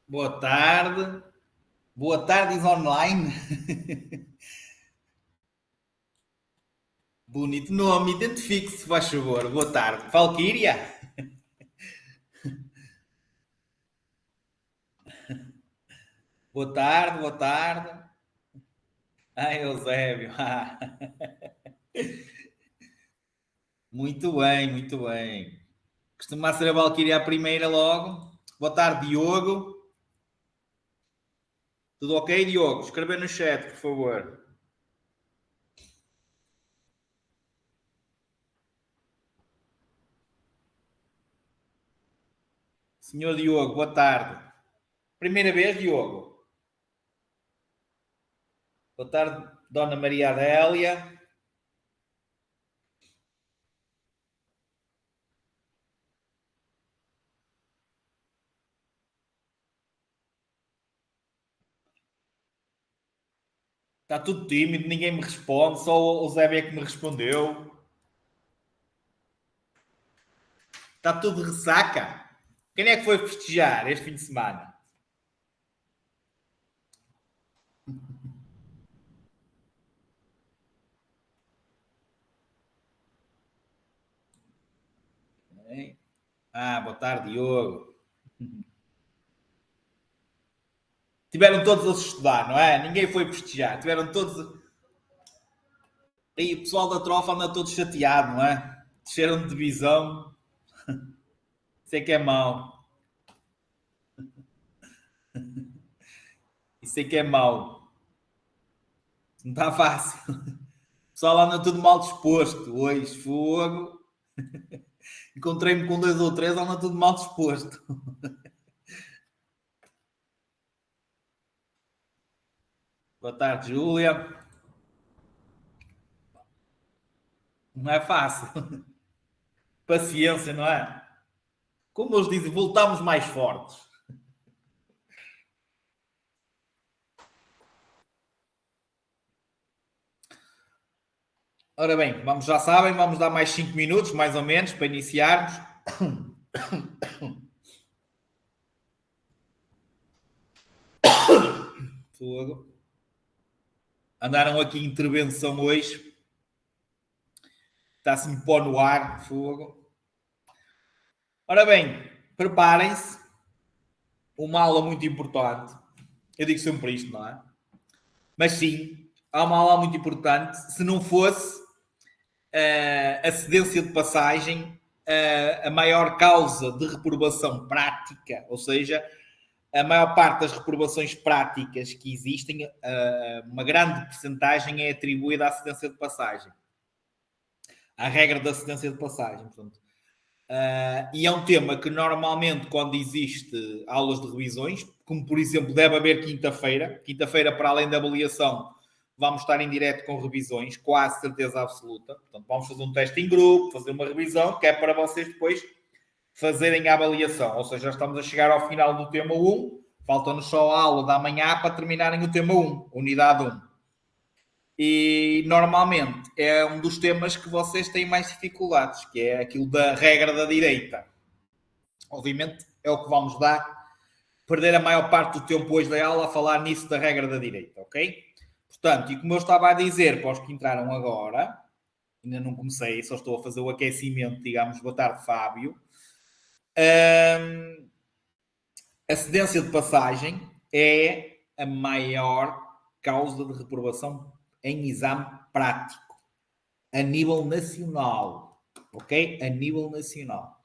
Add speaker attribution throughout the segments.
Speaker 1: Boa tarde. Boa tarde, online. Bonito nome. Identifique-se, faz favor. Boa tarde. Valquíria. Boa tarde, boa tarde. Ai, Eusébio. Muito bem, muito bem. Costuma ser a Valquíria a primeira logo. Boa tarde, Diogo. Tudo ok, Diogo? Escreve no chat, por favor. Senhor Diogo, boa tarde. Primeira vez, Diogo. Boa tarde, Dona Maria Adélia. Está tudo tímido, ninguém me responde, só o Zé é que me respondeu. Está tudo de ressaca. Quem é que foi festejar este fim de semana? Hein? Ah, boa tarde, Diogo. Tiveram todos a estudar, não é? Ninguém foi festejar. Tiveram todos. E o pessoal da trofa anda todo chateado, não é? Desceram de divisão. Isso é que é mau. Isso é que é mau. Não está fácil. O pessoal anda tudo mal disposto. Hoje, fogo. Encontrei-me com dois ou três, anda tudo mal disposto. Boa tarde, Júlia. Não é fácil. Paciência, não é? Como eles dizem, voltamos mais fortes. Ora bem, vamos, já sabem, vamos dar mais 5 minutos, mais ou menos, para iniciarmos. Fogo. Andaram aqui intervenção hoje. Está-se-me pó no ar. Fogo. Ora bem, preparem-se. Uma aula muito importante. Eu digo sempre isto, não é? Mas sim, há uma aula muito importante. Se não fosse a cedência de passagem, a maior causa de reprovação prática, ou seja, a maior parte das reprovações práticas que existem, uma grande percentagem é atribuída à cedência de passagem. À regra da cedência de passagem, portanto. E é um tema que normalmente, quando existe aulas de revisões, como por exemplo deve haver quinta-feira para além da avaliação, vamos estar em direto com revisões, quase certeza absoluta. Portanto, vamos fazer um teste em grupo, fazer uma revisão, que é para vocês depois fazerem a avaliação. Ou seja, já estamos a chegar ao final do tema 1, falta-nos só a aula da manhã para terminarem o tema 1, unidade 1. E normalmente é um dos temas que vocês têm mais dificuldades, que é aquilo da regra da direita. Obviamente é o que vamos dar. Perder a maior parte do tempo hoje da aula a falar nisso da regra da direita, ok? Portanto, e como eu estava a dizer para os que entraram agora, ainda não comecei, só estou a fazer o aquecimento, digamos, boa tarde, Fábio. A cedência de passagem é a maior causa de reprovação em exame prático a nível nacional, ok? A nível nacional.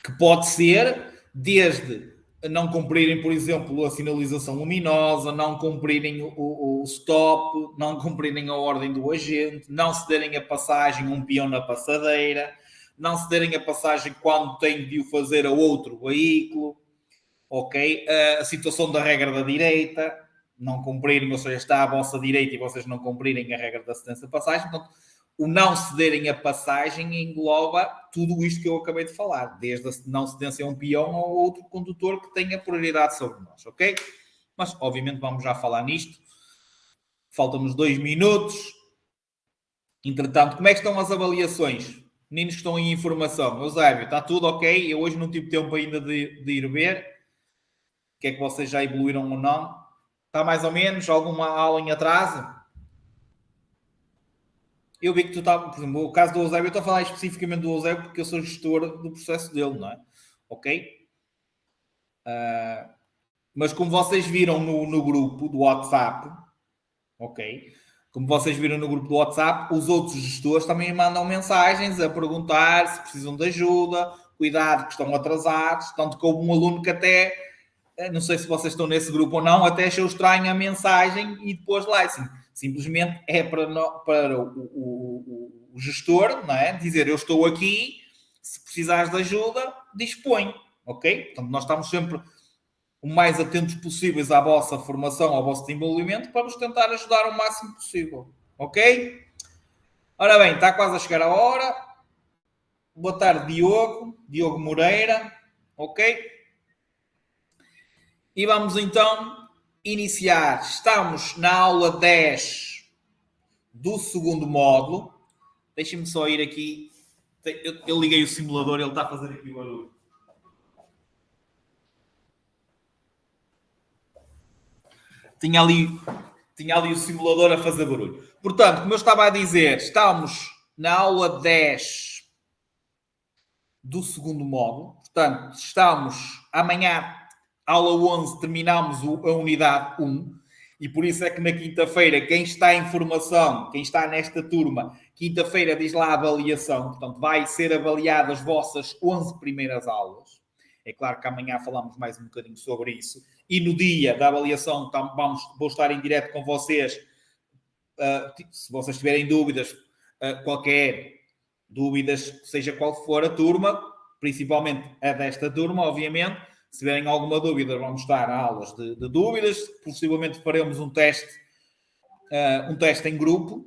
Speaker 1: Que pode ser desde não cumprirem, por exemplo, a sinalização luminosa, não cumprirem o stop, não cumprirem a ordem do agente, não cederem a passagem a um peão na passadeira, não cederem a passagem quando têm de o fazer a outro veículo, ok? A situação da regra da direita, não cumprirem, ou seja, está à vossa direita e vocês não cumprirem a regra da cedência de passagem. Portanto, o não cederem a passagem engloba tudo isto que eu acabei de falar, desde a não cedência a um peão ou outro condutor que tenha prioridade sobre nós, ok? Mas, obviamente, vamos já falar nisto. Faltam-nos 2 minutos. Entretanto, como é que estão as avaliações? Meninos que estão em informação. Eusébio, está tudo ok? Eu hoje não tive tempo ainda de ir ver. que é que vocês já evoluíram ou não. Está mais ou menos alguma aula em atraso? Eu vi que tu estava, por exemplo, o caso do Eusébio, eu estou a falar especificamente do Eusébio porque eu sou gestor do processo dele, não é? Ok? Mas como vocês viram no grupo do WhatsApp, ok? Como vocês viram no grupo do WhatsApp, os outros gestores também mandam mensagens a perguntar se precisam de ajuda, cuidado que estão atrasados, tanto que houve um aluno que até, não sei se vocês estão nesse grupo ou não, até achou estranha a mensagem e depois lá, assim, simplesmente é para o gestor, não é? Dizer, eu estou aqui, se precisares de ajuda, dispõe, ok? Portanto, nós estamos sempre o mais atentos possíveis à vossa formação, ao vosso desenvolvimento, para vos tentar ajudar o máximo possível. Ok? Ora bem, está quase a chegar a hora. Boa tarde, Diogo Moreira. Ok? E vamos então iniciar. Estamos na aula 10 do segundo módulo. Deixem-me só ir aqui. Eu liguei o simulador, ele está a fazer aqui o barulho. Tinha ali o simulador a fazer barulho. Portanto, como eu estava a dizer, estamos na aula 10 do segundo módulo. Portanto, estamos amanhã, aula 11, terminamos a unidade 1. E por isso é que na quinta-feira, quem está em formação, quem está nesta turma, quinta-feira diz lá a avaliação. Portanto, vai ser avaliada as vossas 11 primeiras aulas. É claro que amanhã falamos mais um bocadinho sobre isso. E no dia da avaliação vou estar em direto com vocês. Se vocês tiverem dúvidas, dúvidas, seja qual for a turma, principalmente a desta turma, obviamente. Se tiverem alguma dúvida, vamos estar a aulas de dúvidas. Possivelmente faremos um teste em grupo,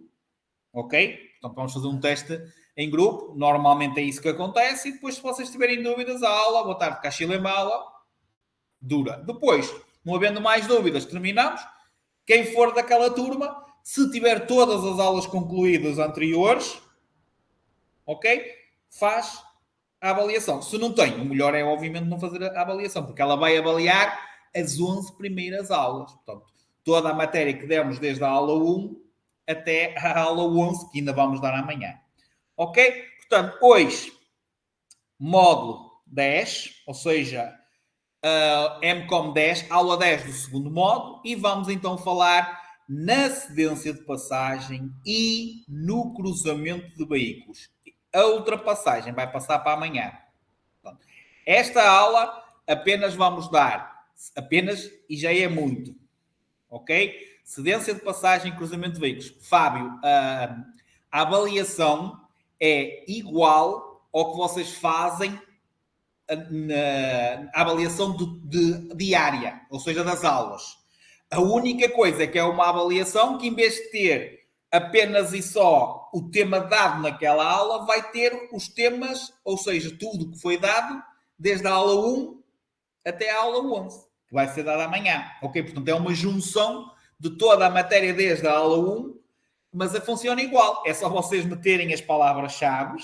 Speaker 1: ok? Então vamos fazer um teste em grupo. Normalmente é isso que acontece. E depois, se vocês tiverem dúvidas, a aula, boa tarde, Cachilembala, dura. Depois, não havendo mais dúvidas, terminamos. Quem for daquela turma, se tiver todas as aulas concluídas anteriores, ok? Faz a avaliação. Se não tem, o melhor é, obviamente, não fazer a avaliação, porque ela vai avaliar as 11 primeiras aulas. Portanto, toda a matéria que demos desde a aula 1 até a aula 11, que ainda vamos dar amanhã. Ok? Portanto, hoje, módulo 10, ou seja, MCOM 10, aula 10 do segundo módulo, e vamos então falar na cedência de passagem e no cruzamento de veículos. A ultrapassagem vai passar para amanhã. Esta aula apenas vamos dar, e já é muito, ok? Cedência de passagem e cruzamento de veículos. Fábio, a avaliação é igual ao que vocês fazem na avaliação diária, ou seja, das aulas. A única coisa é que é uma avaliação que, em vez de ter apenas e só o tema dado naquela aula, vai ter os temas, ou seja, tudo que foi dado desde a aula 1 até a aula 11, que vai ser dada amanhã. Ok? Portanto, é uma junção de toda a matéria desde a aula 1, mas funciona igual. É só vocês meterem as palavras-chave,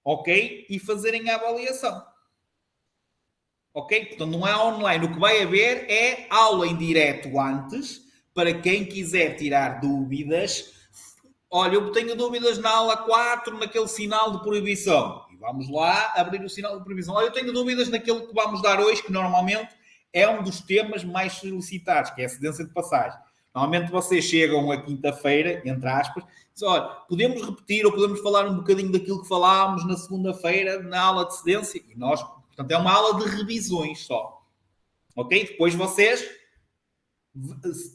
Speaker 1: ok? E fazerem a avaliação. Ok? Portanto, não é online. O que vai haver é aula em direto antes, para quem quiser tirar dúvidas. Olha, eu tenho dúvidas na aula 4, naquele sinal de proibição. E vamos lá abrir o sinal de proibição. Olha, eu tenho dúvidas naquilo que vamos dar hoje, que normalmente é um dos temas mais solicitados, que é a cedência de passagem. Normalmente vocês chegam a quinta-feira, entre aspas, e dizem, olha, podemos repetir ou podemos falar um bocadinho daquilo que falámos na segunda-feira na aula de cedência? E nós, portanto, é uma aula de revisões só. Ok? Depois vocês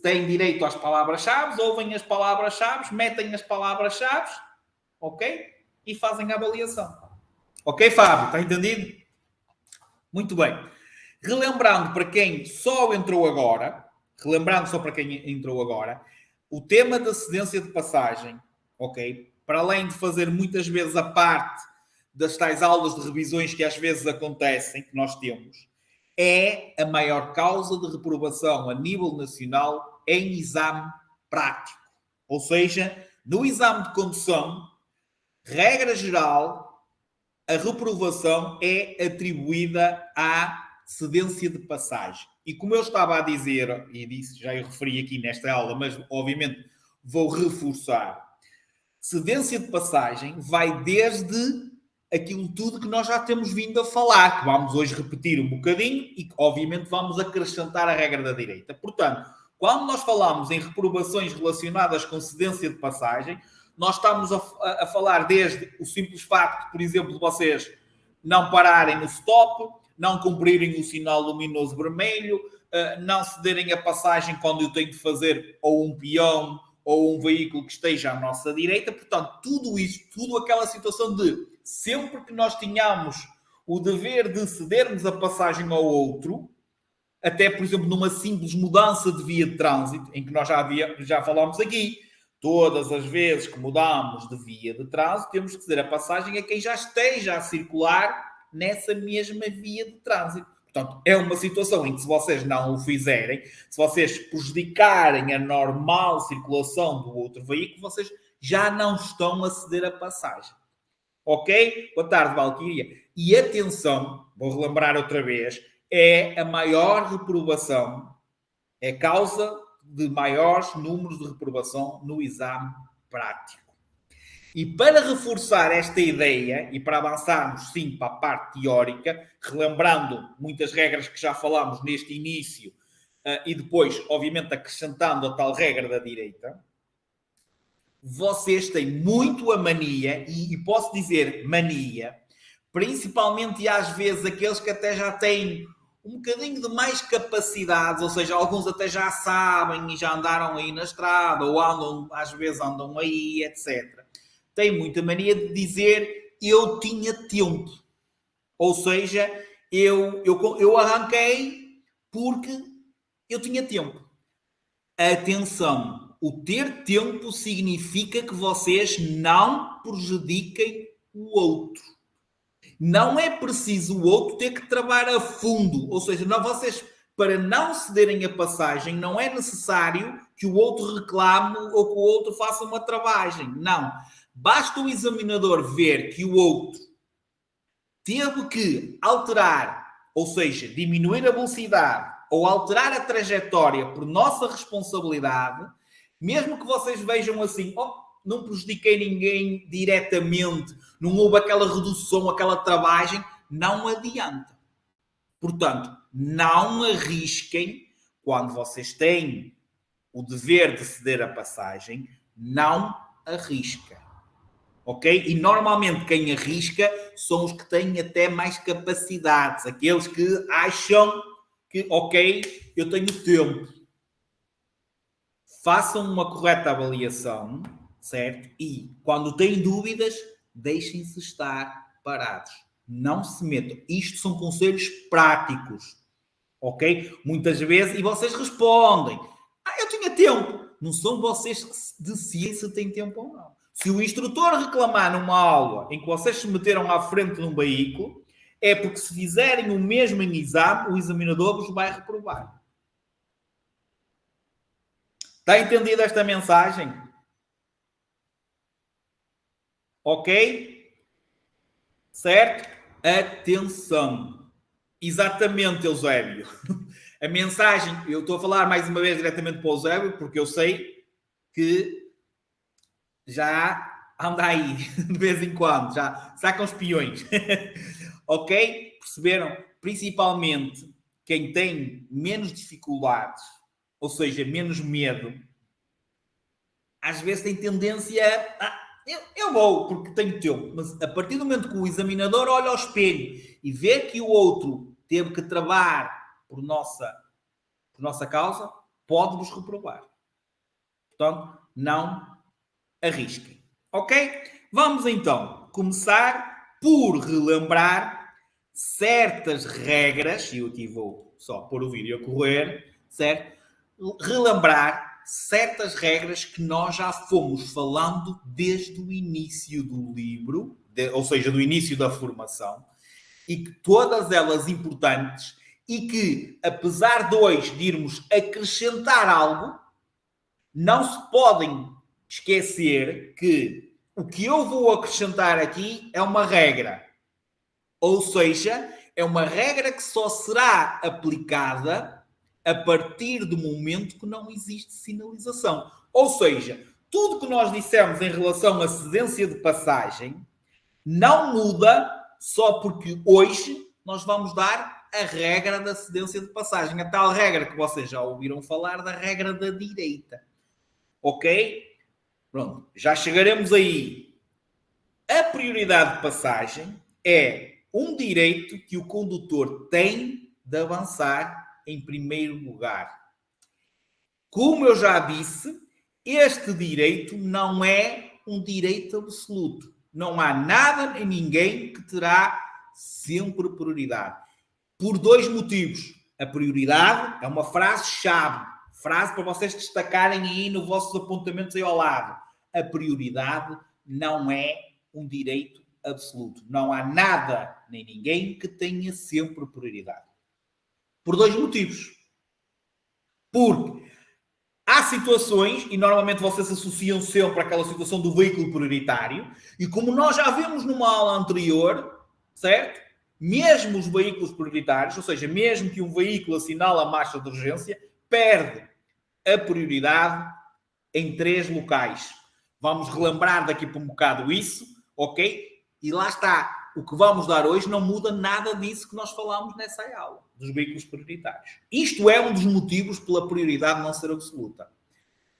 Speaker 1: têm direito às palavras-chave, ouvem as palavras-chave, metem as palavras-chave, ok? E fazem a avaliação. Ok, Fábio? Está entendido? Muito bem. Relembrando para quem só entrou agora, o tema da cedência de passagem, ok? Para além de fazer muitas vezes a parte das tais aulas de revisões que às vezes acontecem, que nós temos, é a maior causa de reprovação a nível nacional em exame prático. Ou seja, no exame de condução, regra geral, a reprovação é atribuída à cedência de passagem. E como eu estava a dizer, e disse, já eu referi aqui nesta aula, mas obviamente vou reforçar, cedência de passagem vai desde aquilo tudo que nós já temos vindo a falar, que vamos hoje repetir um bocadinho e que obviamente vamos acrescentar a regra da direita. Portanto, quando nós falamos em reprovações relacionadas com cedência de passagem, nós estamos a falar desde o simples facto, por exemplo, de vocês não pararem no stop, não cumprirem o sinal luminoso vermelho, não cederem a passagem quando eu tenho de fazer ou um peão ou um veículo que esteja à nossa direita. Portanto, tudo isso, tudo aquela situação de sempre que nós tenhamos o dever de cedermos a passagem ao outro, até, por exemplo, numa simples mudança de via de trânsito, em que nós já falámos aqui, todas as vezes que mudamos de via de trânsito, temos que ceder a passagem a quem já esteja a circular nessa mesma via de trânsito. Portanto, é uma situação em que, se vocês não o fizerem, se vocês prejudicarem a normal circulação do outro veículo, vocês já não estão a ceder a passagem. Ok? Boa tarde, Valquíria. E atenção, vou relembrar outra vez, é a maior reprovação, é causa de maiores números de reprovação no exame prático. E para reforçar esta ideia e para avançarmos, sim, para a parte teórica, relembrando muitas regras que já falámos neste início e depois, obviamente, acrescentando a tal regra da direita, vocês têm muito a mania, e posso dizer mania, principalmente e às vezes aqueles que até já têm um bocadinho de mais capacidades, ou seja, alguns até já sabem e já andaram aí na estrada, ou andam, às vezes andam aí, etc. Tem muita mania de dizer eu tinha tempo. Ou seja, eu arranquei porque eu tinha tempo. Atenção, o ter tempo significa que vocês não prejudiquem o outro. Não é preciso o outro ter que trabalhar a fundo. Ou seja, não, vocês, para não cederem a passagem, não é necessário que o outro reclame ou que o outro faça uma travagem. Não. Basta o examinador ver que o outro teve que alterar, ou seja, diminuir a velocidade ou alterar a trajetória por nossa responsabilidade, mesmo que vocês vejam assim, não prejudiquei ninguém diretamente, não houve aquela redução, aquela travagem, não adianta. Portanto, não arrisquem quando vocês têm o dever de ceder a passagem, não arrisca. Ok? E normalmente quem arrisca são os que têm até mais capacidades, aqueles que acham que, ok, eu tenho tempo. Façam uma correta avaliação, certo? E quando têm dúvidas, deixem-se estar parados. Não se metam. Isto são conselhos práticos, ok? Muitas vezes, e vocês respondem, eu tinha tempo. Não são vocês que decidem se têm tempo ou não. Se o instrutor reclamar numa aula em que vocês se meteram à frente de um veículo, é porque se fizerem o mesmo em exame, o examinador vos vai reprovar. Está entendida esta mensagem? Ok? Certo? Atenção. Exatamente, Eusébio. A mensagem, eu estou a falar mais uma vez diretamente para o Eusébio, porque eu sei que já anda aí de vez em quando, já sacam os peões. Ok? Perceberam? Principalmente quem tem menos dificuldades, ou seja, menos medo, às vezes tem tendência a eu vou porque tenho tempo, mas a partir do momento que o examinador olha ao espelho e vê que o outro teve que travar por nossa causa, pode-vos reprovar. Portanto, não arrisquem. Ok? Vamos então começar por relembrar certas regras, e eu aqui vou só pôr o vídeo a correr, certo? Relembrar certas regras que nós já fomos falando desde o início do livro, ou seja, do início da formação, e que todas elas importantes e que, apesar de hoje de irmos acrescentar algo, não se podem esquecer que o que eu vou acrescentar aqui é uma regra. Ou seja, É uma regra que só será aplicada a partir do momento que não existe sinalização. Ou seja, tudo que nós dissemos em relação à cedência de passagem não muda só porque hoje nós vamos dar a regra da cedência de passagem. A tal regra que vocês já ouviram falar da regra da direita. Ok? Pronto, já chegaremos aí. A prioridade de passagem é um direito que o condutor tem de avançar em primeiro lugar. Como eu já disse, este direito não é um direito absoluto. Não há nada nem ninguém que terá sempre prioridade. Por dois motivos. A prioridade é uma frase-chave. Frase para vocês destacarem aí nos vossos apontamentos aí ao lado. A prioridade não é um direito absoluto. Não há nada nem ninguém que tenha sempre prioridade. Por dois motivos. Porque há situações, e normalmente vocês associam sempre àquela situação do veículo prioritário, e como nós já vimos numa aula anterior, certo? Mesmo os veículos prioritários, ou seja, mesmo que um veículo assinale a marcha de urgência, perde a prioridade em 3 locais. Vamos relembrar daqui por um bocado isso, ok? E lá está. O que vamos dar hoje não muda nada disso que nós falámos nessa aula, dos veículos prioritários. Isto é um dos motivos pela prioridade não ser absoluta.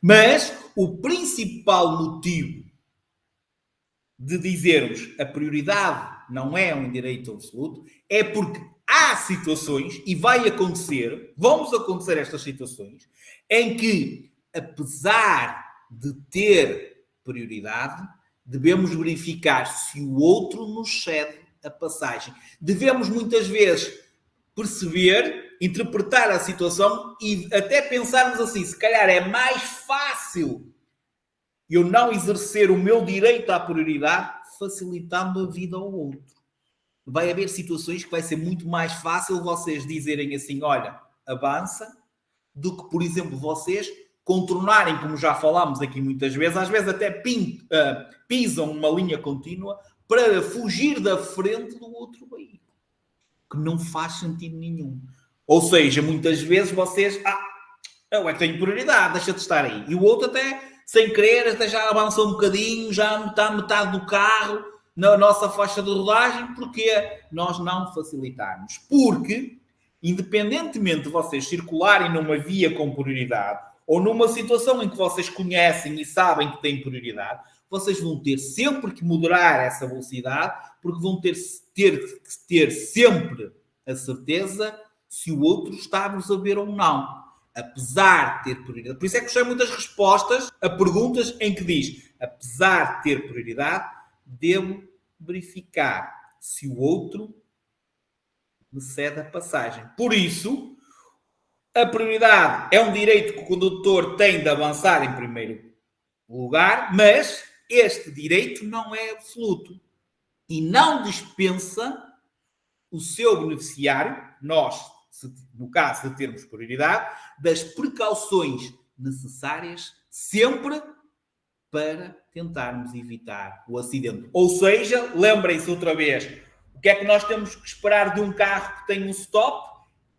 Speaker 1: Mas o principal motivo de dizermos a prioridade não é um direito absoluto é porque há situações, e vão acontecer estas situações, em que, apesar de ter prioridade, devemos verificar se o outro nos cede a passagem. Devemos, muitas vezes, perceber, interpretar a situação e até pensarmos assim, se calhar é mais fácil eu não exercer o meu direito à prioridade facilitando a vida ao outro. Vai haver situações que vai ser muito mais fácil vocês dizerem assim, olha, avança, do que, por exemplo, vocês contornarem, como já falámos aqui muitas vezes, às vezes até pisam uma linha contínua para fugir da frente do outro veículo. Que não faz sentido nenhum. Ou seja, muitas vezes vocês... eu é que tenho prioridade, deixa de estar aí. E o outro até, sem querer, até já avançou um bocadinho, já está metade do carro na nossa faixa de rodagem, porque nós não facilitarmos. Porque, independentemente de vocês circularem numa via com prioridade, ou numa situação em que vocês conhecem e sabem que têm prioridade, vocês vão ter sempre que moderar essa velocidade, porque vão ter que ter sempre a certeza se o outro está-vos a ver ou não. Apesar de ter prioridade. Por isso é que gostei muitas respostas a perguntas em que diz, apesar de ter prioridade, devo verificar se o outro me cede a passagem. Por isso, a prioridade é um direito que o condutor tem de avançar em primeiro lugar, mas este direito não é absoluto e não dispensa o seu beneficiário, nós, no caso de termos prioridade, das precauções necessárias sempre para tentarmos evitar o acidente. Ou seja, lembrem-se outra vez, o que é que nós temos que esperar de um carro que tem um stop?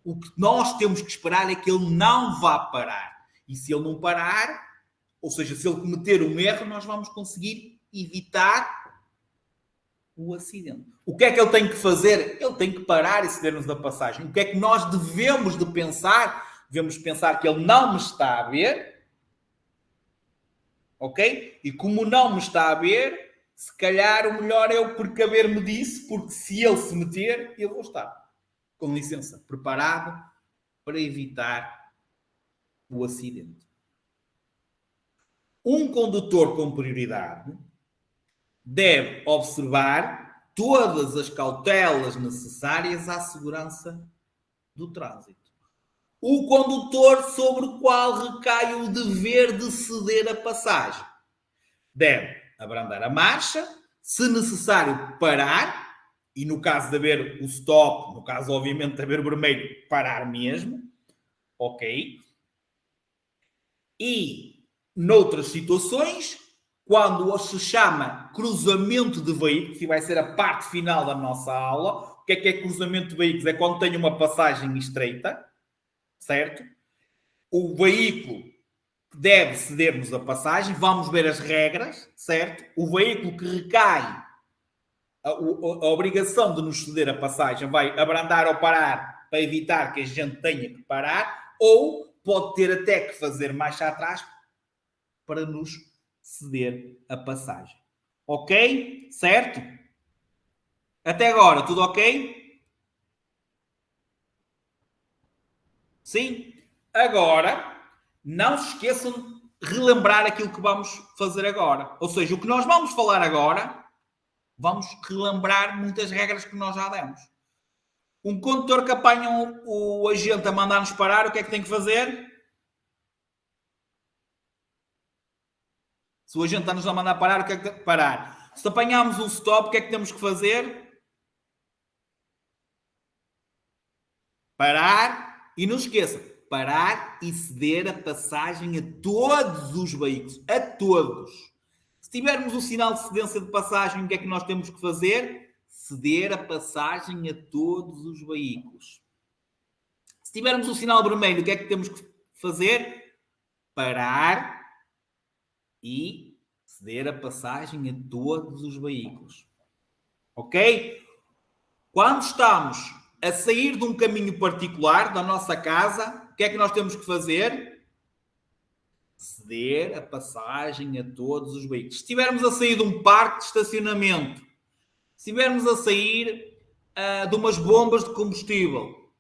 Speaker 1: O que nós temos que esperar é que ele não vá parar. E se ele não parar, ou seja, se ele cometer um erro, nós vamos conseguir evitar o acidente. O que é que ele tem que fazer? Ele tem que parar e ceder-nos da passagem. O que é que nós devemos de pensar? Devemos pensar que ele não me está a ver, ok? E como não me está a ver, se calhar o melhor é eu precaver-me disso, porque se ele se meter, eu vou estar, com licença, preparado para evitar o acidente. Um condutor com prioridade deve observar todas as cautelas necessárias à segurança do trânsito. O condutor sobre o qual recai o dever de ceder a passagem deve abrandar a marcha, se necessário parar, e no caso de haver o stop, no caso obviamente de haver o vermelho, parar mesmo, ok? E noutras situações, quando se chama cruzamento de veículos, e vai ser a parte final da nossa aula. O que é cruzamento de veículos? É quando tem uma passagem estreita, certo? O veículo deve ceder-nos a passagem, vamos ver as regras, certo? O veículo que recai a obrigação de nos ceder a passagem vai abrandar ou parar para evitar que a gente tenha que parar, ou pode ter até que fazer marcha atrás para nos ceder a passagem. Ok? Certo? Até agora, tudo ok? Sim? Agora, não se esqueçam de relembrar aquilo que vamos fazer agora. Ou seja, o que nós vamos falar agora, vamos relembrar muitas regras que nós já demos. Um condutor que apanha o agente a mandar-nos parar, o que é que tem que fazer? Se o agente está-nos a mandar parar, o que é que tem que parar? Se apanharmos um stop, o que é que temos que fazer? Parar, e não esqueça, parar e ceder a passagem a todos os veículos, a todos. Se tivermos o sinal de cedência de passagem, o que é que nós temos que fazer? Ceder a passagem a todos os veículos. Se tivermos o sinal vermelho, o que é que temos que fazer? Parar e ceder a passagem a todos os veículos. Ok? Quando estamos a sair de um caminho particular da nossa casa, o que é que nós temos que fazer? Ceder a passagem a todos os veículos. Se estivermos a sair de um parque de estacionamento, se estivermos a sair de umas bombas de combustível, o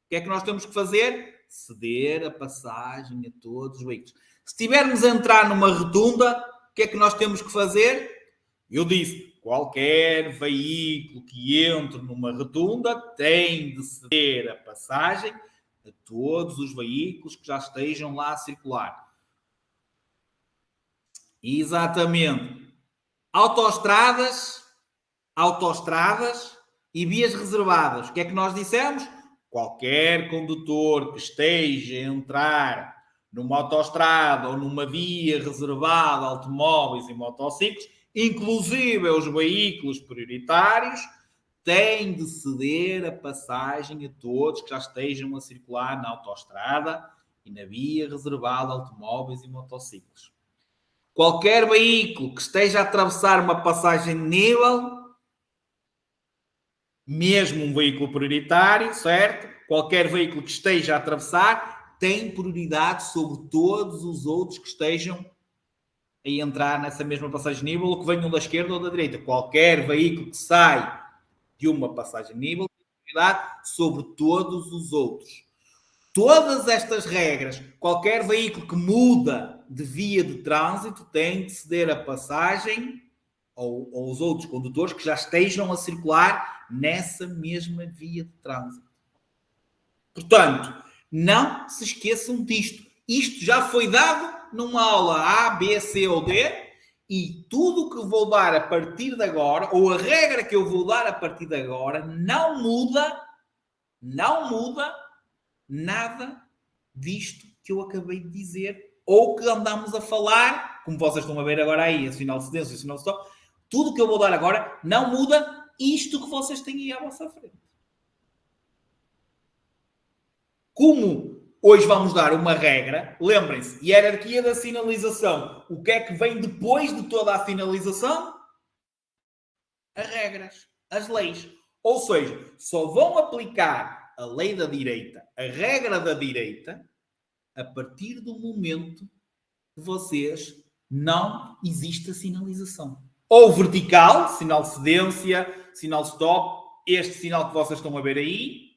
Speaker 1: que é que nós temos que fazer? Ceder a passagem a todos os veículos. Se estivermos a entrar numa rotunda, o que é que nós temos que fazer? Eu disse, qualquer veículo que entre numa rotunda tem de ceder a passagem a todos os veículos que já estejam lá a circular. Exatamente. Autoestradas e vias reservadas. O que é que nós dissemos? Qualquer condutor que esteja a entrar numa autoestrada ou numa via reservada a automóveis e motociclos, inclusive os veículos prioritários, tem de ceder a passagem a todos que já estejam a circular na autoestrada e na via reservada a automóveis e motociclos. Qualquer veículo que esteja a atravessar uma passagem de nível, mesmo um veículo prioritário, certo? Qualquer veículo que esteja a atravessar tem prioridade sobre todos os outros que estejam a entrar nessa mesma passagem de nível, ou que venham da esquerda ou da direita. Qualquer veículo que sai de uma passagem de nível tem prioridade sobre todos os outros. Todas estas regras, qualquer veículo que muda de via de trânsito tem de ceder a passagem aos outros condutores que já estejam a circular nessa mesma via de trânsito. Portanto, não se esqueçam disto. Isto já foi dado numa aula A, B, C ou D, e tudo o que vou dar a partir de agora, ou a regra que eu vou dar a partir de agora, não muda nada disto que eu acabei de dizer, ou que andamos a falar, como vocês estão a ver agora aí, esse sinal de cedência, esse sinal de stop, tudo o que eu vou dar agora não muda isto que vocês têm aí à vossa frente. Como hoje vamos dar uma regra, lembrem-se, hierarquia da sinalização. O que é que vem depois de toda a sinalização? As regras, as leis. Ou seja, só vão aplicar a lei da direita, a regra da direita, a partir do momento que vocês não existe a sinalização. Ou vertical, sinal de cedência, sinal de stop, este sinal que vocês estão a ver aí,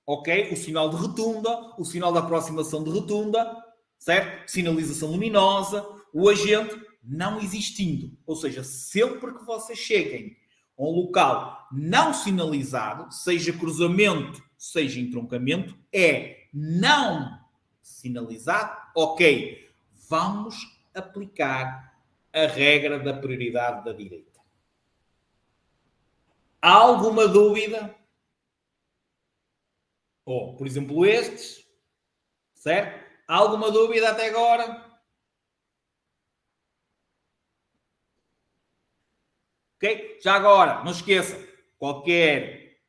Speaker 1: ok? O sinal de rotunda, o sinal de aproximação de rotunda, certo? Sinalização luminosa, o agente não existindo. Ou seja, sempre que vocês cheguem a um local não sinalizado, seja cruzamento, seja entroncamento, é não sinalizado, ok, vamos aplicar a regra da prioridade da direita. Há alguma dúvida? Ou, por exemplo, estes, certo? Há alguma dúvida até agora? Ok? Já agora, não esqueça, qualquer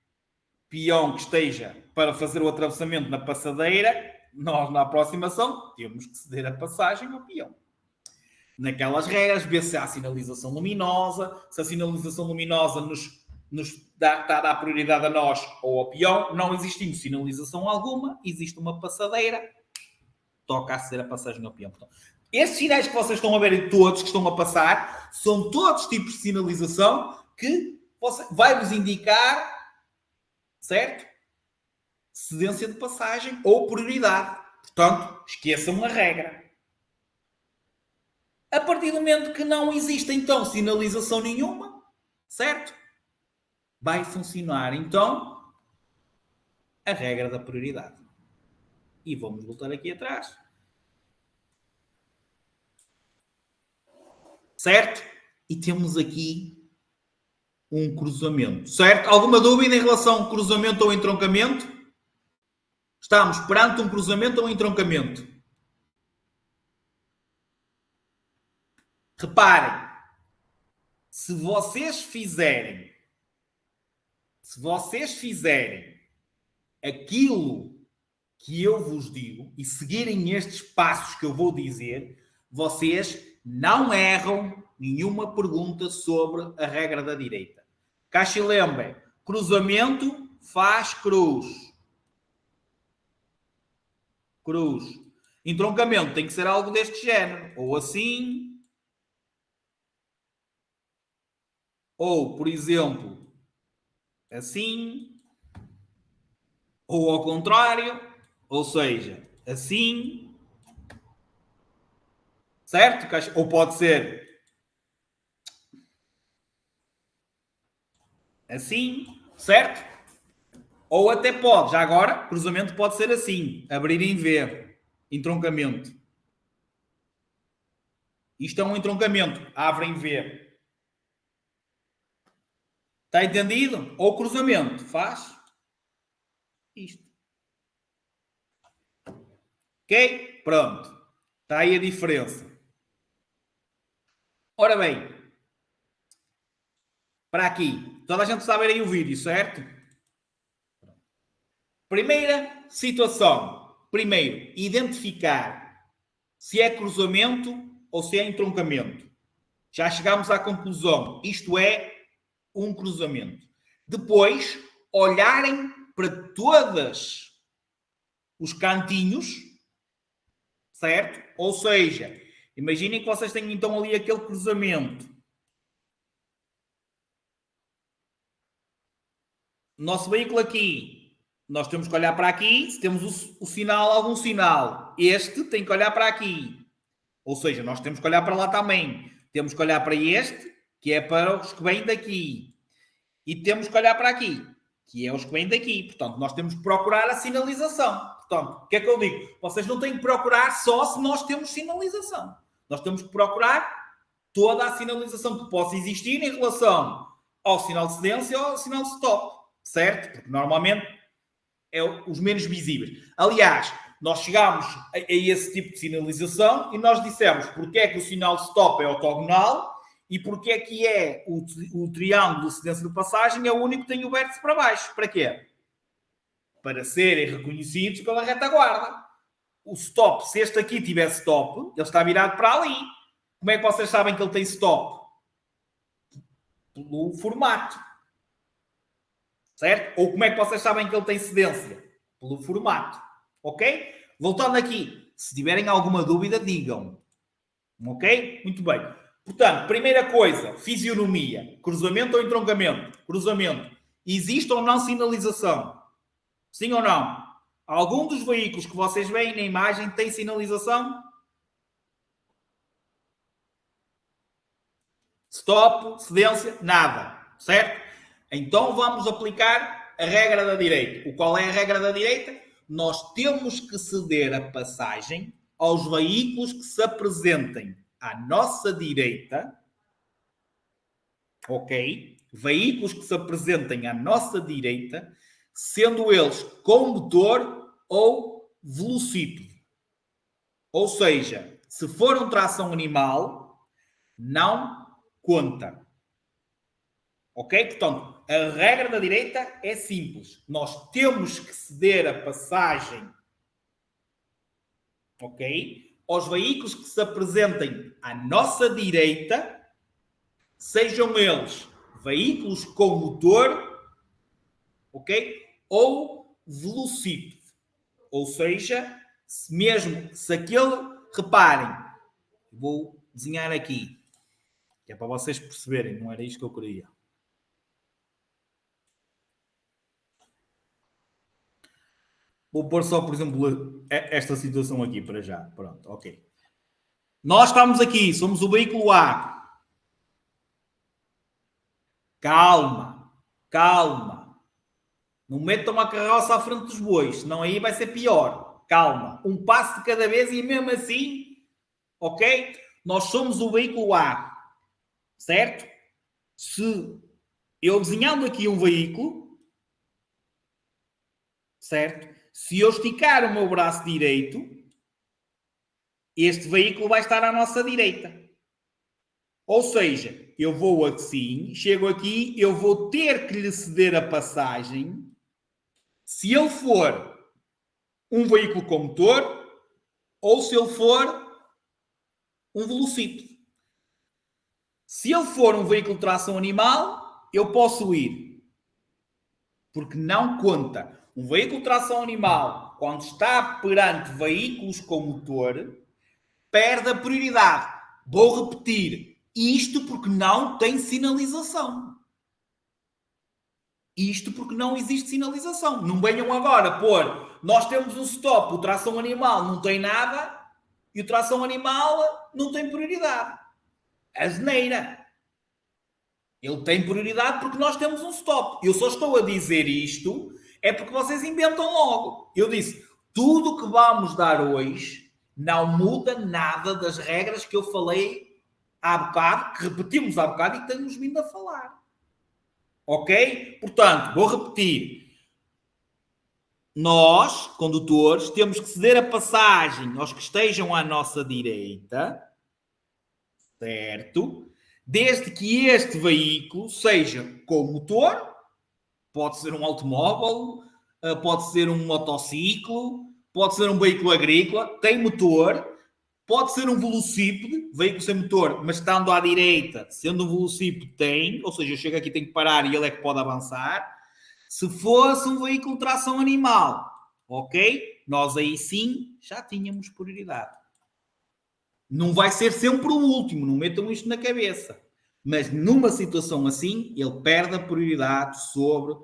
Speaker 1: peão que esteja para fazer o atravessamento na passadeira, nós na aproximação temos que ceder a passagem ao peão. Naquelas regras, ver se há sinalização luminosa, se a sinalização luminosa nos está a dar prioridade a nós ou ao peão. Não existindo sinalização alguma, existe uma passadeira, toca a ceder a passagem ao peão. Portanto, estes sinais que vocês estão a ver, todos que estão a passar, são todos tipos de sinalização que vai-vos indicar, certo? Cedência de passagem ou prioridade. Portanto, esqueçam a regra. A partir do momento que não existe, então, sinalização nenhuma, certo? Vai funcionar, então, a regra da prioridade. E vamos voltar aqui atrás. Certo? E temos aqui um cruzamento, certo? Alguma dúvida em relação ao cruzamento ou entroncamento? Estamos perante um cruzamento ou um entroncamento? Reparem, se vocês fizerem aquilo que eu vos digo e seguirem estes passos que eu vou dizer, vocês não erram nenhuma pergunta sobre a regra da direita. Caxilembe, cruzamento faz cruz. Cruz. Entroncamento tem que ser algo deste género. Ou assim. Ou, por exemplo, assim. Ou ao contrário. Ou seja, assim. Certo? Ou pode ser assim. Certo? Ou até pode, já agora, cruzamento pode ser assim. Abrir em V. Entroncamento. Isto é um entroncamento. Abre em V. Está entendido? Ou cruzamento. Faz isto. Ok? Pronto. Está aí a diferença. Ora bem. Para aqui. Toda a gente sabe aí o vídeo, certo? Primeira situação. Primeiro, identificar se é cruzamento ou se é entroncamento. Já chegámos à conclusão. Isto é um cruzamento. Depois, olharem para todos os cantinhos, certo? Ou seja, imaginem que vocês têm então ali aquele cruzamento. Nosso veículo aqui, nós temos que olhar para aqui, se temos o sinal, algum sinal. Este tem que olhar para aqui. Ou seja, nós temos que olhar para lá também. Temos que olhar para este, que é para os que vêm daqui. E temos que olhar para aqui, que é os que vêm daqui. Portanto, nós temos que procurar a sinalização. Portanto, o que é que eu digo? Vocês não têm que procurar só se nós temos sinalização. Nós temos que procurar toda a sinalização que possa existir em relação ao sinal de cedência ou ao sinal de stop. Certo? Porque normalmente é os menos visíveis. Aliás, nós chegámos a esse tipo de sinalização e nós dissemos porque é que o sinal de stop é ortogonal e porque é que é o triângulo de cedência de passagem é o único que tem o vértice para baixo. Para quê? Para serem reconhecidos pela retaguarda. O stop, se este aqui tiver stop, ele está virado para ali. Como é que vocês sabem que ele tem stop? Pelo formato. Certo? Ou como é que vocês sabem que ele tem cedência? Pelo formato. Ok? Voltando aqui. Se tiverem alguma dúvida, digam. Ok? Muito bem. Portanto, primeira coisa, fisionomia. Cruzamento ou entroncamento? Cruzamento. Existe ou não sinalização? Sim ou não? Algum dos veículos que vocês veem na imagem tem sinalização? Stop, cedência, nada. Certo? Então vamos aplicar a regra da direita. Qual é a regra da direita? Nós temos que ceder a passagem aos veículos que se apresentem à nossa direita, ok? Veículos que se apresentem à nossa direita, sendo eles com motor ou velocípede. Ou seja, se for um tração animal, não conta. Ok? Portanto, a regra da direita é simples. Nós temos que ceder a passagem, ok, aos veículos que se apresentem à nossa direita, sejam eles veículos com motor, ok? Ou velocípede. Ou seja, se aquele, reparem, vou desenhar aqui, que é para vocês perceberem, não era isto que eu queria. Vou pôr só, por exemplo, esta situação aqui para já. Pronto, ok. Nós estamos aqui, somos o veículo A. Calma, calma. Não metam a carroça à frente dos bois, senão aí vai ser pior. Calma. Um passo de cada vez e mesmo assim, ok? Nós somos o veículo A, certo? Se eu desenhando aqui um veículo, certo? Se eu esticar o meu braço direito, este veículo vai estar à nossa direita. Ou seja, eu vou assim, chego aqui, eu vou ter que lhe ceder a passagem. Se ele for um veículo com motor ou se ele for um velocípede. Se ele for um veículo de tração animal, eu posso ir. Porque não conta. Um veículo de tração animal, quando está perante veículos com motor, perde a prioridade. Vou repetir. Isto porque não tem sinalização. Isto porque não existe sinalização. Não venham agora pôr. Nós temos um stop, o tração animal não tem nada e o tração animal não tem prioridade. Asneira. Ele tem prioridade porque nós temos um stop. Eu só estou a dizer isto é porque vocês inventam logo. Eu disse, tudo o que vamos dar hoje não muda nada das regras que eu falei há bocado, que repetimos há bocado e que temos vindo a falar. Ok? Portanto, vou repetir. Nós, condutores, temos que ceder a passagem aos que estejam à nossa direita, certo? Desde que este veículo seja com motor, pode ser um automóvel, pode ser um motociclo, pode ser um veículo agrícola, tem motor, pode ser um velocípede, veículo sem motor, mas estando à direita, sendo um velocípede, tem, ou seja, eu chego aqui, tenho que parar e ele é que pode avançar. Se fosse um veículo de tração animal, ok? Nós aí sim já tínhamos prioridade. Não vai ser sempre o último, não metam isto na cabeça. Mas numa situação assim, ele perde a prioridade sobre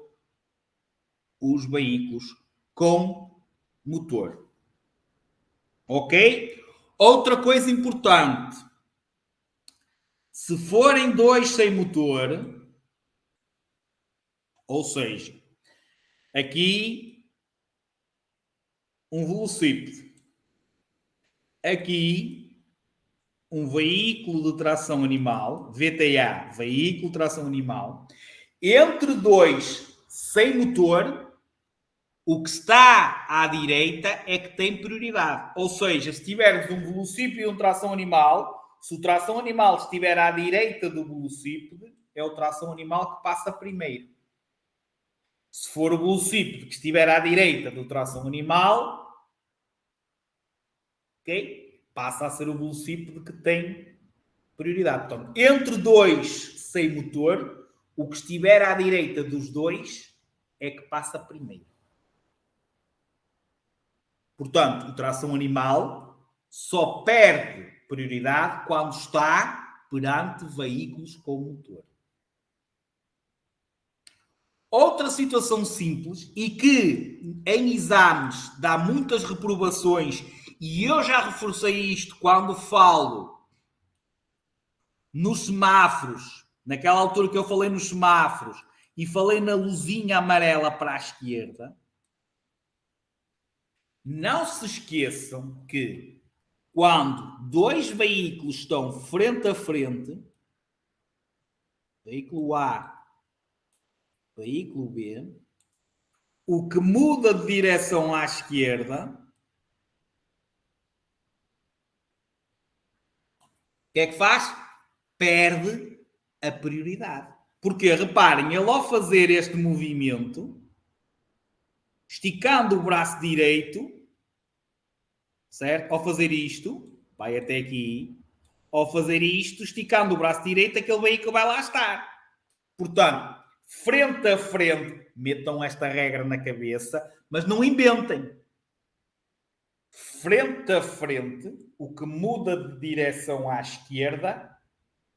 Speaker 1: os veículos com motor. Ok? Outra coisa importante. Se forem dois sem motor, ou seja, aqui um velocípede, aqui um veículo de tração animal, VTA, veículo de tração animal, entre dois sem motor, o que está à direita é que tem prioridade. Ou seja, se tivermos um velocípede e um tração animal, se o tração animal estiver à direita do velocípede, é o tração animal que passa primeiro. Se for o velocípede que estiver à direita do tração animal, ok? Passa a ser o velocípede que tem prioridade. Portanto, entre dois sem motor, o que estiver à direita dos dois é que passa primeiro. Portanto, o tração animal só perde prioridade quando está perante veículos com motor. Outra situação simples e que em exames dá muitas reprovações, e eu já reforcei isto quando falo nos semáforos, naquela altura que eu falei nos semáforos e falei na luzinha amarela para a esquerda, não se esqueçam que quando dois veículos estão frente a frente, veículo A, veículo B, o que muda de direção à esquerda, o que é que faz? Perde a prioridade. Porque, reparem, ele ao fazer este movimento, esticando o braço direito, certo? Ao fazer isto, vai até aqui, ao fazer isto, esticando o braço direito, aquele veículo vai lá estar. Portanto, frente a frente, metam esta regra na cabeça, mas não inventem. Frente a frente, o que muda de direção à esquerda